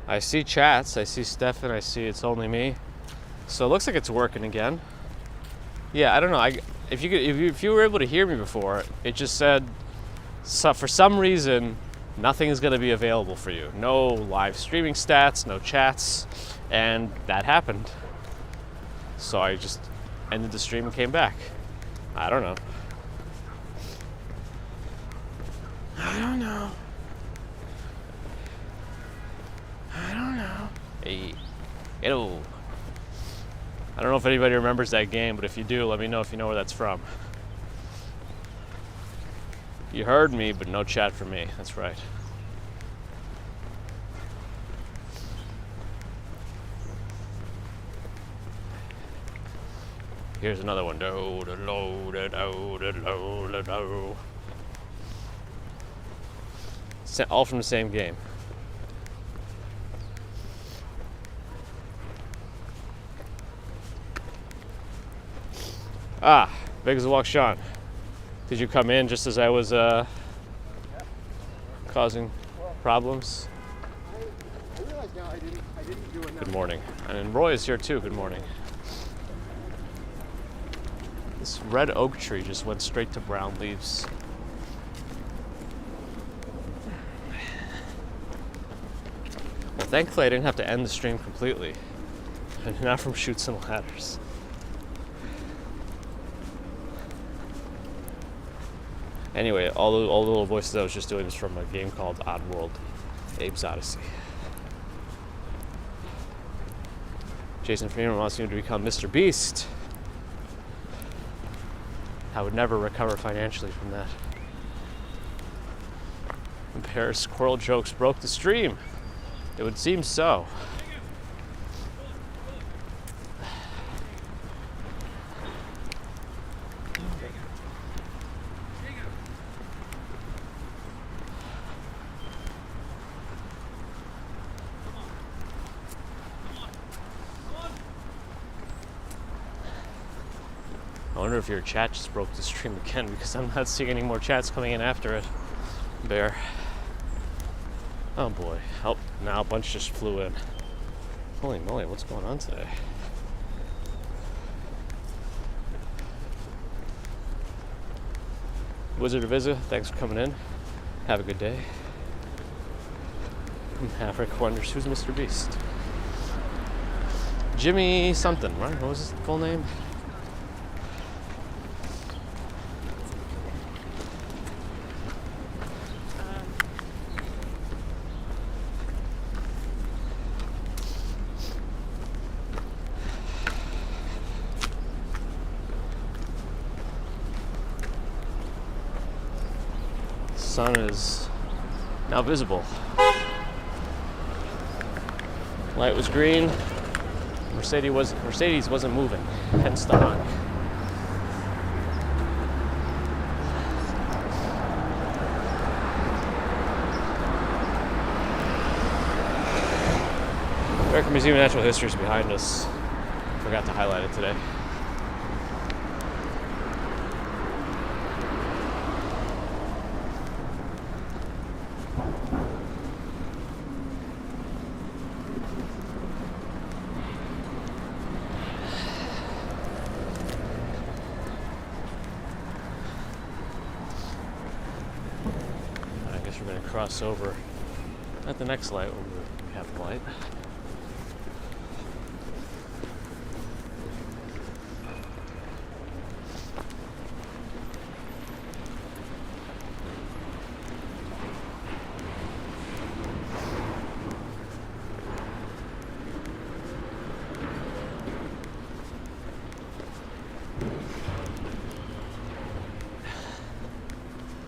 I see chats. I see Stefan. I see it's only me. So it looks like it's working again. Yeah, I don't know. If you were able to hear me before, it just said, so for some reason, nothing is going to be available for you. No live streaming stats, no chats, and that happened. So I just ended the stream and came back. I don't know. I don't know. Hey, hello. I don't know if anybody remembers that game, but if you do, let me know if you know where that's from. You heard me, but no chat for me. That's right. Here's another one. All from the same game. Ah, big as a walk, Sean. Did you come in just as I was causing problems? I realize now I didn't do enough. Good morning. And Roy is here too. Good morning. This red oak tree just went straight to brown leaves. Well, thankfully I didn't have to end the stream completely. And not from Chutes and Ladders. Anyway, all the little voices I was just doing was from a game called Oddworld, Abe's Odyssey. Jason Freeman wants me to become Mr. Beast. I would never recover financially from that. Paris squirrel jokes broke the stream. It would seem so. I wonder if your chat just broke the stream again, because I'm not seeing any more chats coming in after it. Bear. Oh boy. Oh, now a bunch just flew in. Holy moly, what's going on today? Wizard of Izza, thanks for coming in. Have a good day. Maverick wonders who's Mr. Beast. Jimmy something, right? What was his full name? Sun is now visible. Light was green. Mercedes wasn't moving, hence the honk. American Museum of Natural History is behind us. Forgot to highlight it today. Cross over at the next light when we have the light.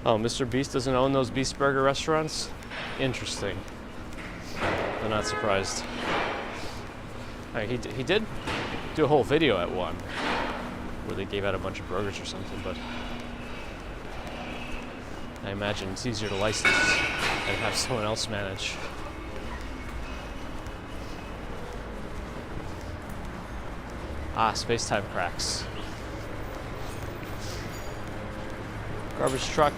Oh, Mr. Beast doesn't own those Beast Burger restaurants? Interesting. I'm not surprised. He did do a whole video at one where they gave out a bunch of burgers or something, but I imagine it's easier to license and have someone else manage. Ah, space-time cracks. Garbage truck.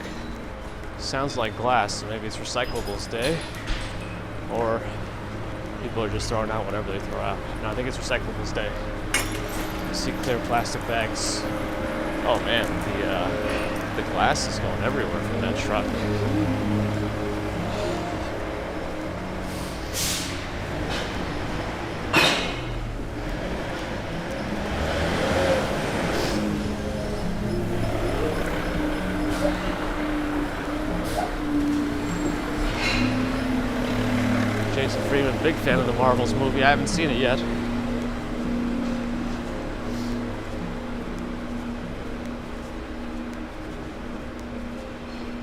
Sounds like glass, so maybe it's recyclables day. Or people are just throwing out whatever they throw out. No, I think it's recyclables day. I see clear plastic bags. Oh man, the glass is going everywhere from that truck. Jason Freeman, big fan of the Marvels movie. I haven't seen it yet.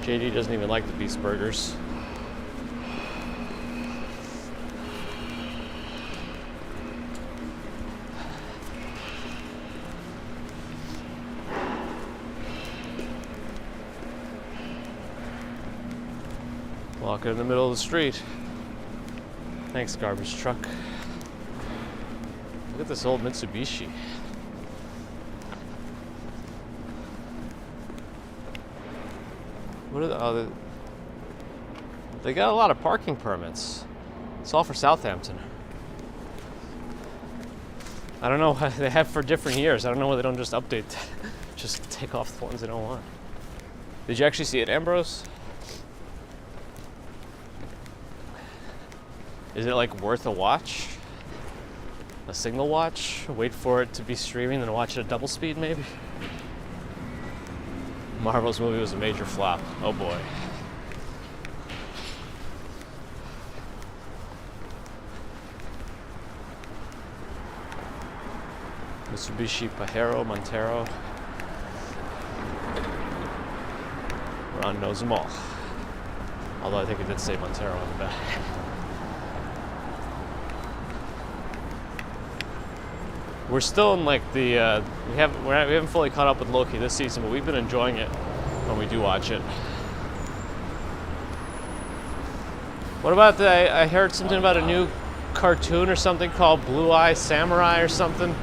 JD doesn't even like the Beast Burgers. Walking in the middle of the street. Thanks, garbage truck. Look at this old Mitsubishi. What are they got a lot of parking permits. It's all for Southampton. I don't know what they have for different years. I don't know why they don't just update, just take off the ones they don't want. Did you actually see it, Ambrose? Is it like worth a watch? A single watch? Wait for it to be streaming, then watch it at double speed maybe? Marvel's movie was a major flop. Oh boy. Mitsubishi Pajero Montero. Ron knows them all. Although I think it did say Montero on the back. We're still in like the we haven't fully caught up with Loki this season, but we've been enjoying it when we do watch it. What about I heard something about a new cartoon or something called Blue Eye Samurai or something.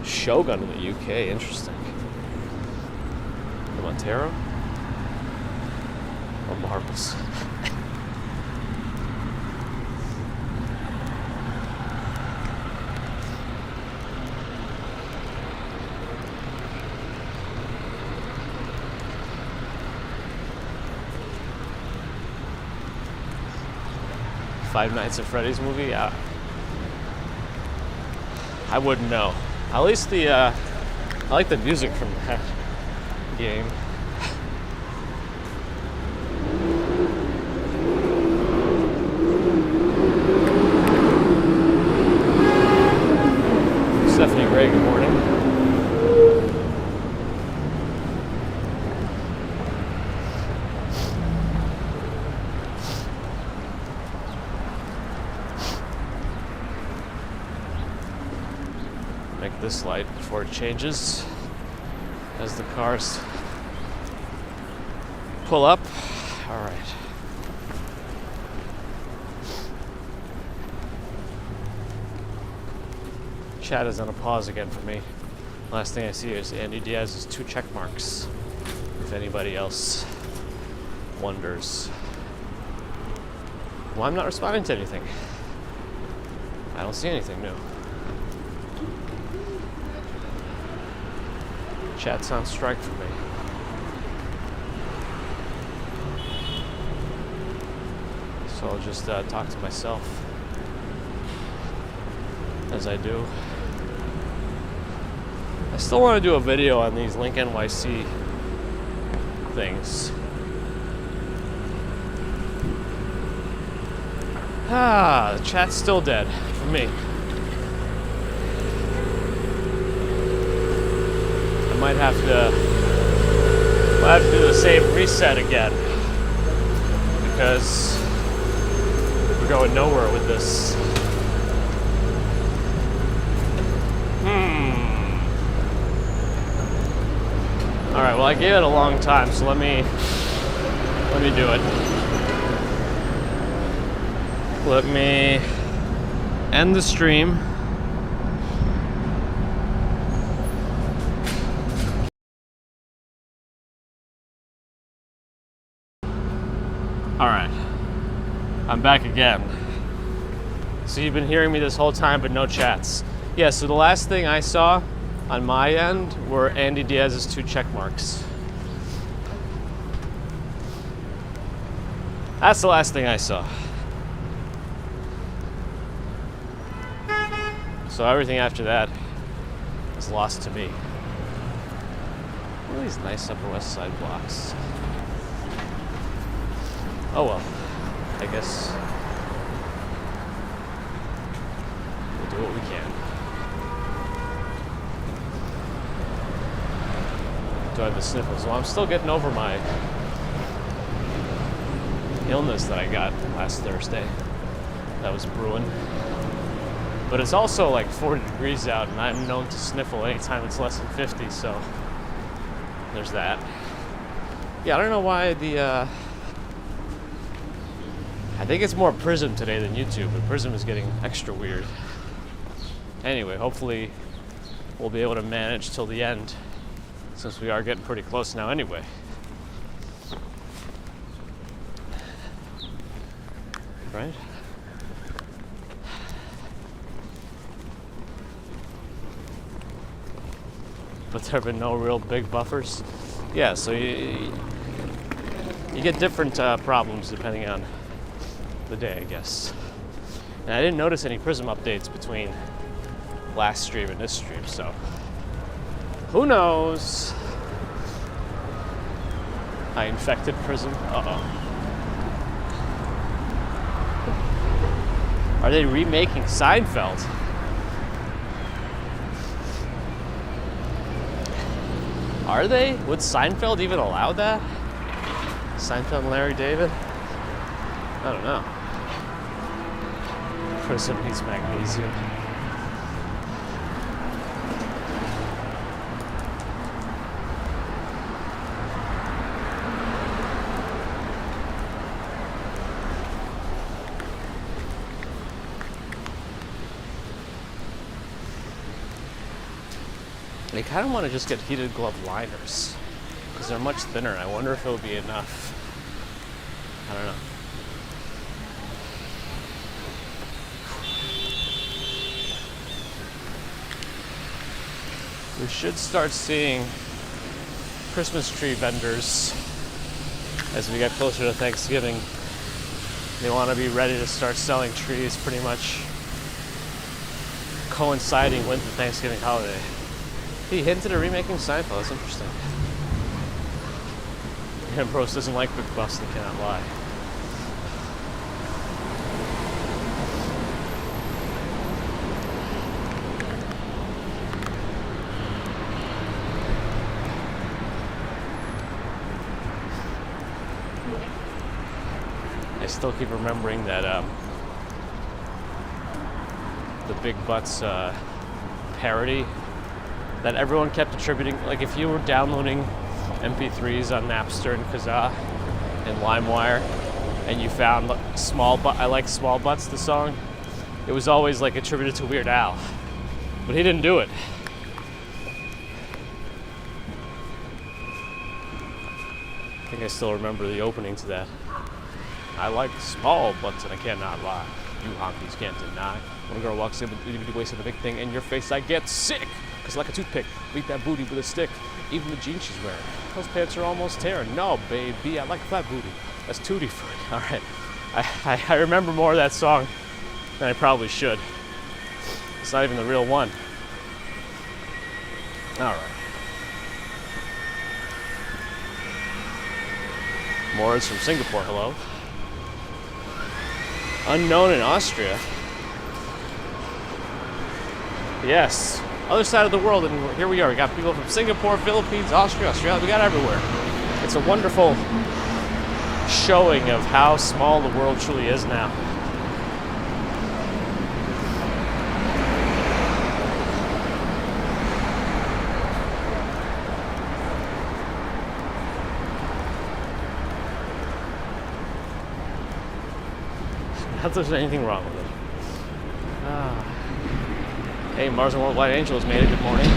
Shogun in the UK, interesting. The Montero or Marbles. 5 Nights at Freddy's movie? I wouldn't know. At least I like the music from that game. Stephanie Gray, good morning. Make this light before it changes as the cars pull up. All right. Chat is on a pause again for me. Last thing I see is Andy Diaz's 2 check marks. If anybody else wonders. Well, I'm not responding to anything. I don't see anything new. Chat's on strike for me. So I'll just talk to myself as I do. I still want to do a video on these Link NYC things. The chat's still dead for me. I might have to do the same reset again because we're going nowhere with this. All right, well, I gave it a long time, so let me do it. Let me end the stream. All right, I'm back again. So you've been hearing me this whole time, but no chats. Yeah, so the last thing I saw on my end were Andy Diaz's 2 check marks. That's the last thing I saw. So everything after that is lost to me. What are these nice Upper West Side blocks? Oh well, I guess we'll do what we can. Do I have the sniffles? Well, I'm still getting over my illness that I got last Thursday. That was brewing. But it's also like 40 degrees out, and I'm known to sniffle anytime it's less than 50, so there's that. Yeah, I don't know why I think it's more Prism today than YouTube, but Prism is getting extra weird. Anyway, hopefully we'll be able to manage till the end, since we are getting pretty close now anyway. Right? But there have been no real big buffers. Yeah, so you get different problems depending on the day, I guess. And I didn't notice any Prism updates between last stream and this stream, so who knows? I infected Prism. Uh-oh. Are they remaking Seinfeld? Are they? Would Seinfeld even allow that? Seinfeld and Larry David? I don't know. Prism needs magnesium. I kind of want to just get heated glove liners because they're much thinner. I wonder if it'll be enough. I don't know. We should start seeing Christmas tree vendors as we get closer to Thanksgiving. They want to be ready to start selling trees pretty much coinciding with the Thanksgiving holiday. He hinted at remaking Seinfeld. That's interesting. Ambrose doesn't like Big Buffs and cannot lie. I still keep remembering that the Big Butts parody that everyone kept attributing. Like if you were downloading MP3s on Napster and Kazaa and LimeWire and you found I Like Small Butts, the song, it was always like attributed to Weird Al, but he didn't do it. I think I still remember the opening to that. I like small butts and I cannot lie. You honkies can't deny. When a girl walks in with the waist of a big thing in your face, I get sick. Cause like a toothpick, beat that booty with a stick. Even the jeans she's wearing, those pants are almost tearing. No, baby, I like flat booty. That's tutti frutti. All right, I remember more of that song than I probably should. It's not even the real one. All right. Morris from Singapore, hello. Unknown in Austria. Yes, other side of the world, and here we are. We got people from Singapore, Philippines, Austria, Australia. We got everywhere. It's a wonderful showing of how small the world truly is now. Not that there's anything wrong with it. Hey, Mars and Worldwide Angels made it. Good morning.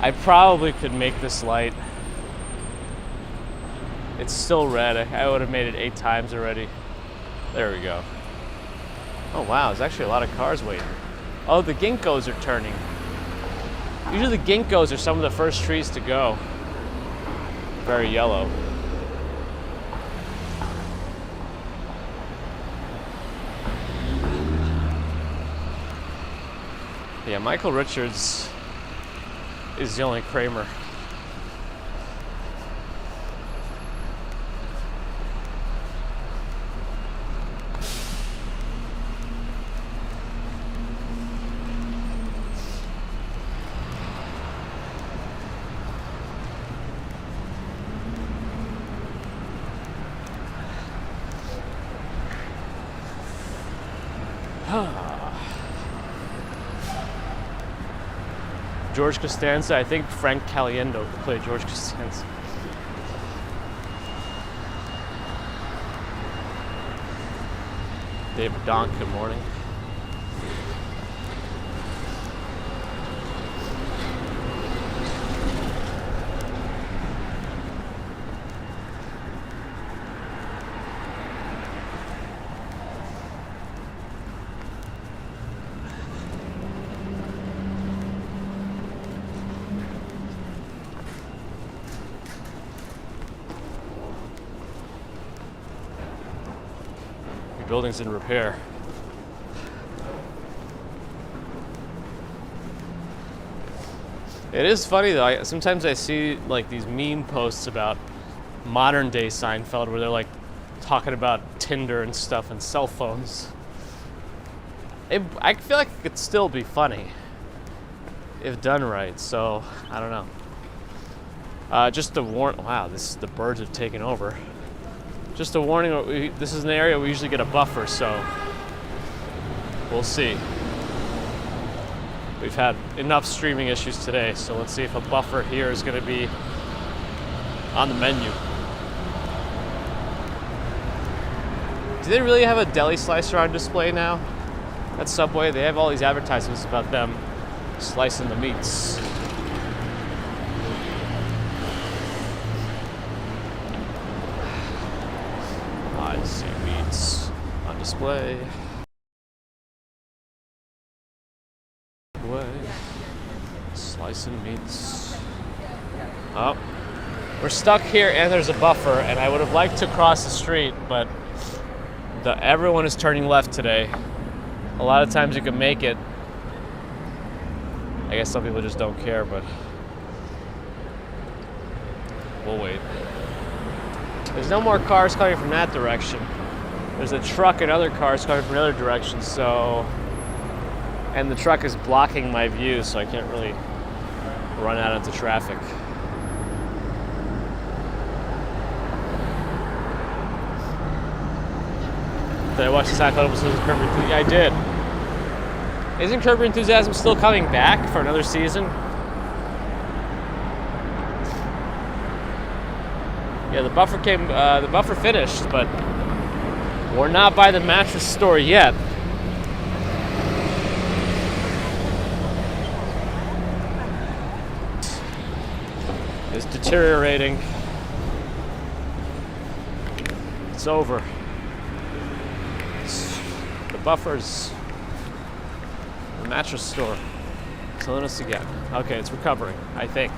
I probably could make this light. It's still red. I would have made it 8 times already. There we go. Oh wow, there's actually a lot of cars waiting. Oh, the ginkgos are turning. Usually the ginkgos are some of the first trees to go. Very yellow. Yeah, Michael Richards is the only Kramer. George Costanza, I think Frank Caliendo played George Costanza. David Donk, good morning. Building's in repair. It is funny though, sometimes I see like these meme posts about modern day Seinfeld where they're like talking about Tinder and stuff and cell phones. I feel like it could still be funny if done right, so I don't know. Just to warn, wow, the birds have taken over. Just a warning, this is an area we usually get a buffer, so we'll see. We've had enough streaming issues today, so let's see if a buffer here is going to be on the menu. Do they really have a deli slicer on display now? At Subway, they have all these advertisements about them slicing the meats. I see meats on display. Slicing meats. Oh, we're stuck here and there's a buffer, and I would have liked to cross the street, but everyone is turning left today. A lot of times you can make it. I guess some people just don't care, but we'll wait. There's no more cars coming from that direction. There's a truck and other cars coming from the other direction, so... And the truck is blocking my view, so I can't really run out into traffic. Did I watch the Seinfeld episode of Curb Your Enthusiasm? Yeah, I did. Isn't Curb Your Enthusiasm still coming back for another season? Yeah, the buffer finished, but we're not by the mattress store yet. It's deteriorating. It's over. The buffer's the mattress store. Telling us again. Okay, it's recovering, I think.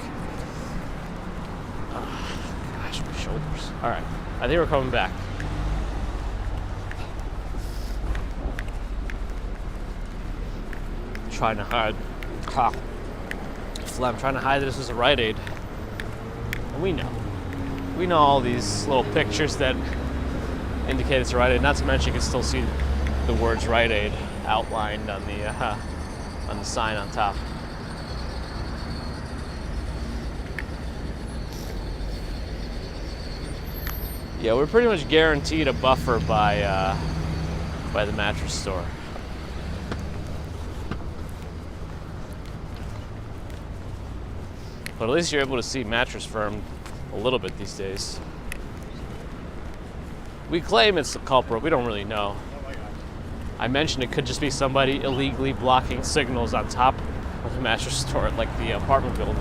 Gosh, my shoulders. All right, I think we're coming back. Trying to hide. I'm trying to hide that this is a Rite Aid. And we know all these little pictures that indicate it's a Rite Aid. Not to mention you can still see the words Rite Aid outlined on the sign on top. Yeah, we're pretty much guaranteed a buffer by the mattress store. But at least you're able to see Mattress Firm a little bit these days. We claim it's the culprit. We don't really know. I mentioned it could just be somebody illegally blocking signals on top of the mattress store at like the apartment building.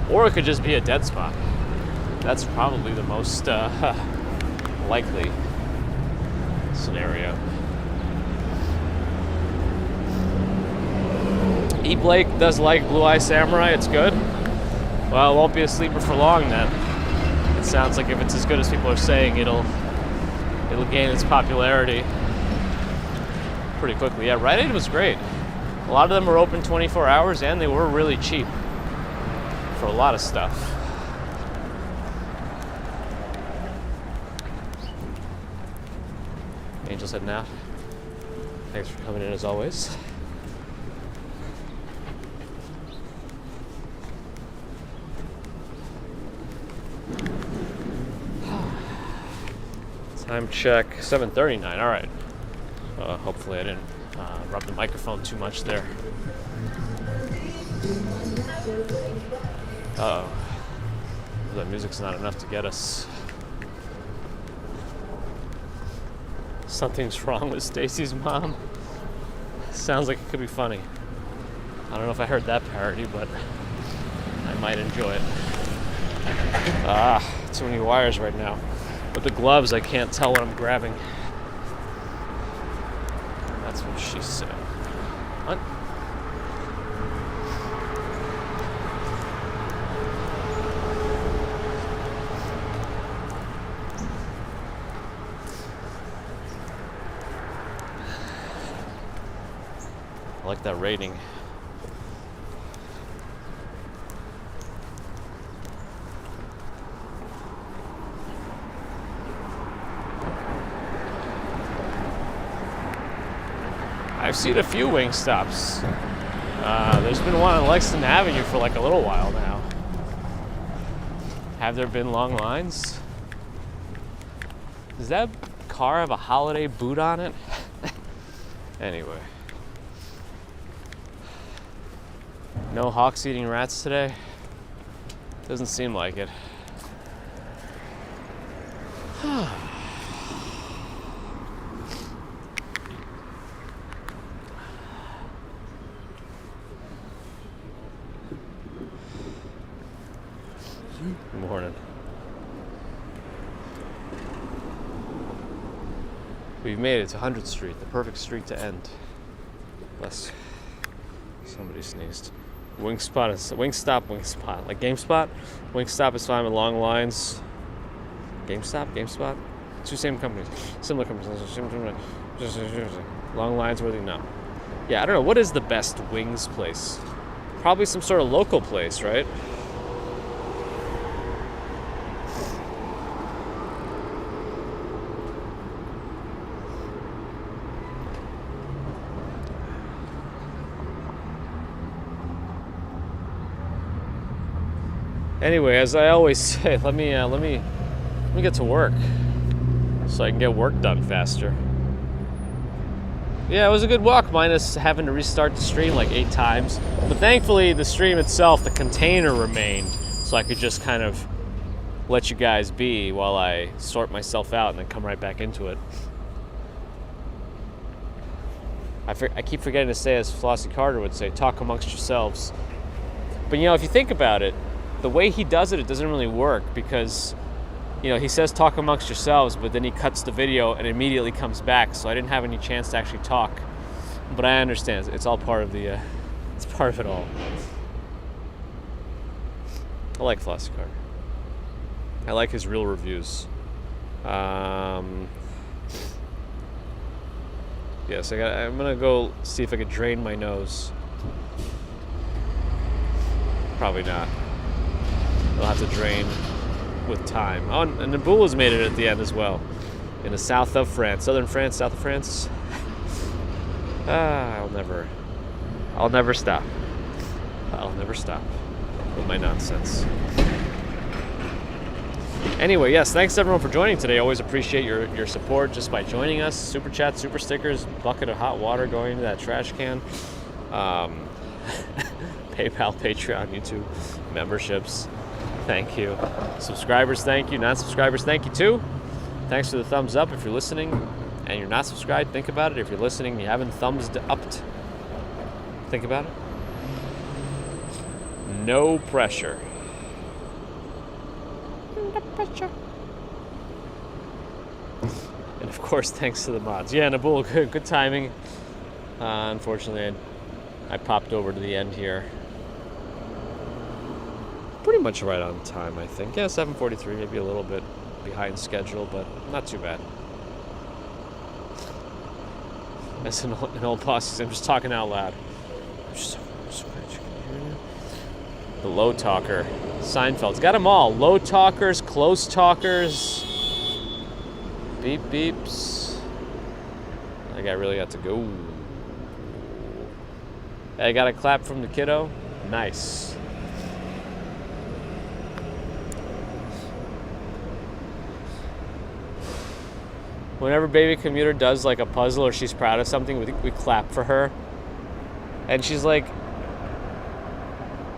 Or it could just be a dead spot. That's probably the most likely scenario. E. Blake does like Blue Eye Samurai. It's good. Well, it won't be a sleeper for long then. It sounds like if it's as good as people are saying, it'll gain its popularity pretty quickly. Yeah, Rite Aid was great. A lot of them were open 24 hours and they were really cheap for a lot of stuff. Angel's heading out. Thanks for coming in as always. Time check, 7:39. All right. Hopefully I didn't rub the microphone too much there. Uh-oh. That music's not enough to get us. Something's wrong with Stacy's mom. Sounds like it could be funny. I don't know if I heard that parody, but I might enjoy it. Too many wires right now. With the gloves, I can't tell what I'm grabbing. That's what she said. What? I like that rating. I've seen a few Wingstops. There's been one on Lexington Avenue for like a little while now. Have there been long lines? Does that car have a holiday boot on it? Anyway. No hawks eating rats today? Doesn't seem like it. Good morning. We've made it to 100th Street, the perfect street to end. Bless. Somebody sneezed. Wingstop, like GameSpot. Wingstop is fine with long lines. GameSpot? Two same companies. Similar companies. Long lines, worthy? No. Yeah, I don't know. What is the best wings place? Probably some sort of local place, right? Anyway, as I always say, let me get to work so I can get work done faster. Yeah, it was a good walk, minus having to restart the stream like 8 times. But thankfully, the stream itself, the container remained, so I could just kind of let you guys be while I sort myself out and then come right back into it. I keep forgetting to say, as Flossie Carter would say, talk amongst yourselves. But you know, if you think about it, the way he does it, it doesn't really work because, you know, he says talk amongst yourselves, but then he cuts the video and immediately comes back. So I didn't have any chance to actually talk. But I understand. It's all part of the, it's part of it all. I like Flossie Carter. I like his real reviews. Yes, I'm gonna go see if I can drain my nose. Probably not. I'll have to drain with time. Oh, and Naboul has made it at the end as well. In the south of France. Southern France, south of France. I'll never stop. I'll never stop with my nonsense. Anyway, yes, thanks everyone for joining today. Always appreciate your support just by joining us. Super chat, super stickers, bucket of hot water going into that trash can. PayPal, Patreon, YouTube, memberships. Thank you. Subscribers, thank you. Non-subscribers, thank you too. Thanks for the thumbs up if you're listening and you're not subscribed. Think about it. If you're listening and you haven't thumbs upped, think about it. No pressure. No pressure. And of course, thanks to the mods. Yeah, Nabul, good timing. Unfortunately, I popped over to the end here. Pretty much right on time, I think. Yeah, 7:43, maybe a little bit behind schedule, but not too bad. As an old boss, I'm just talking out loud. The low talker. Seinfeld's got them all. Low talkers, close talkers. Beep beeps. I think I really got to go. I got a clap from the kiddo. Nice. Whenever baby commuter does like a puzzle or she's proud of something, we clap for her. And she's like,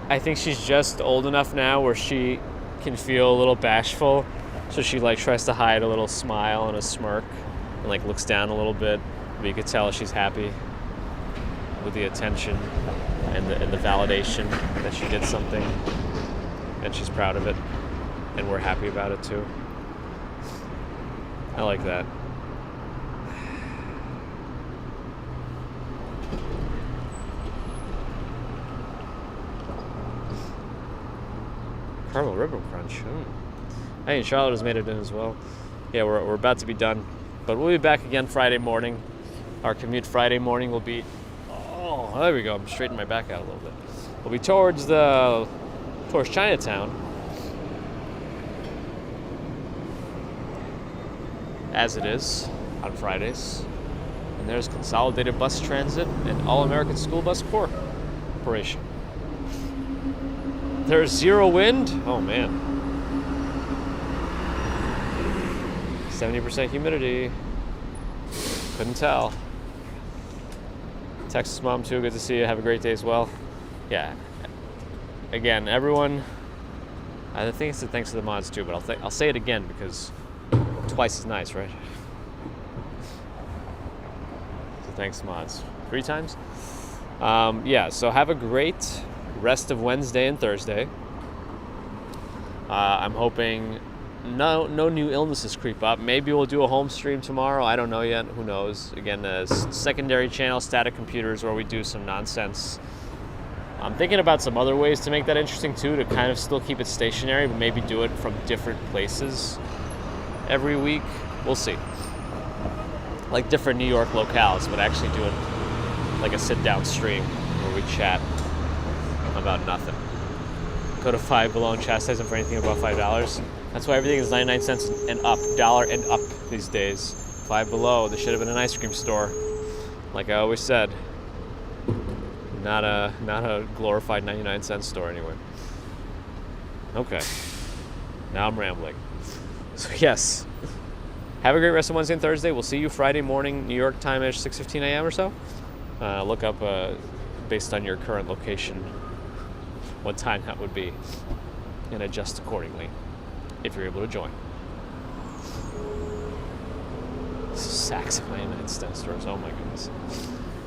I think she's just old enough now where she can feel a little bashful. So she like tries to hide a little smile and a smirk and like looks down a little bit. But you could tell she's happy with the attention and the validation that she did something. And she's proud of it. And we're happy about it too. I like that. Caramel Ribbon Crunch. Hey, and Charlotte has made it in as well. Yeah, we're about to be done. But we'll be back again Friday morning. Our commute Friday morning will be... Oh, there we go. I'm straightening my back out a little bit. We'll be towards Chinatown. As it is on Fridays. And there's Consolidated Bus Transit and All-American School Bus Corporation. There's zero wind. Oh, man. 70% humidity. Couldn't tell. Texas Mom, too. Good to see you. Have a great day as well. Yeah. Again, everyone, I think it's thanks to the mods, too, but I'll say it again because twice is nice, right? So thanks, mods. 3 times? Yeah, so have a great rest of Wednesday and Thursday. I'm hoping no new illnesses creep up. Maybe we'll do a home stream tomorrow. I don't know yet. Who knows? Again, the secondary channel, Static Computers, where we do some nonsense. I'm thinking about some other ways to make that interesting too, to kind of still keep it stationary, but maybe do it from different places every week. We'll see. Like different New York locales, but actually do it like a sit-down stream where we chat about nothing. Go to Five Below and chastise them for anything above $5. That's why everything is 99 cents and up, dollar and up these days. Five Below, there should have been an ice cream store. Like I always said, not a glorified 99-cent store anyway. Okay, now I'm rambling. So yes, have a great rest of Wednesday and Thursday. We'll see you Friday morning, New York time-ish, 6:15 a.m. or so. Look up, based on your current location, what time that would be, and adjust accordingly if you're able to join. Sacks of 99-cent stores, oh my goodness.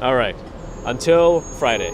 All right, until Friday.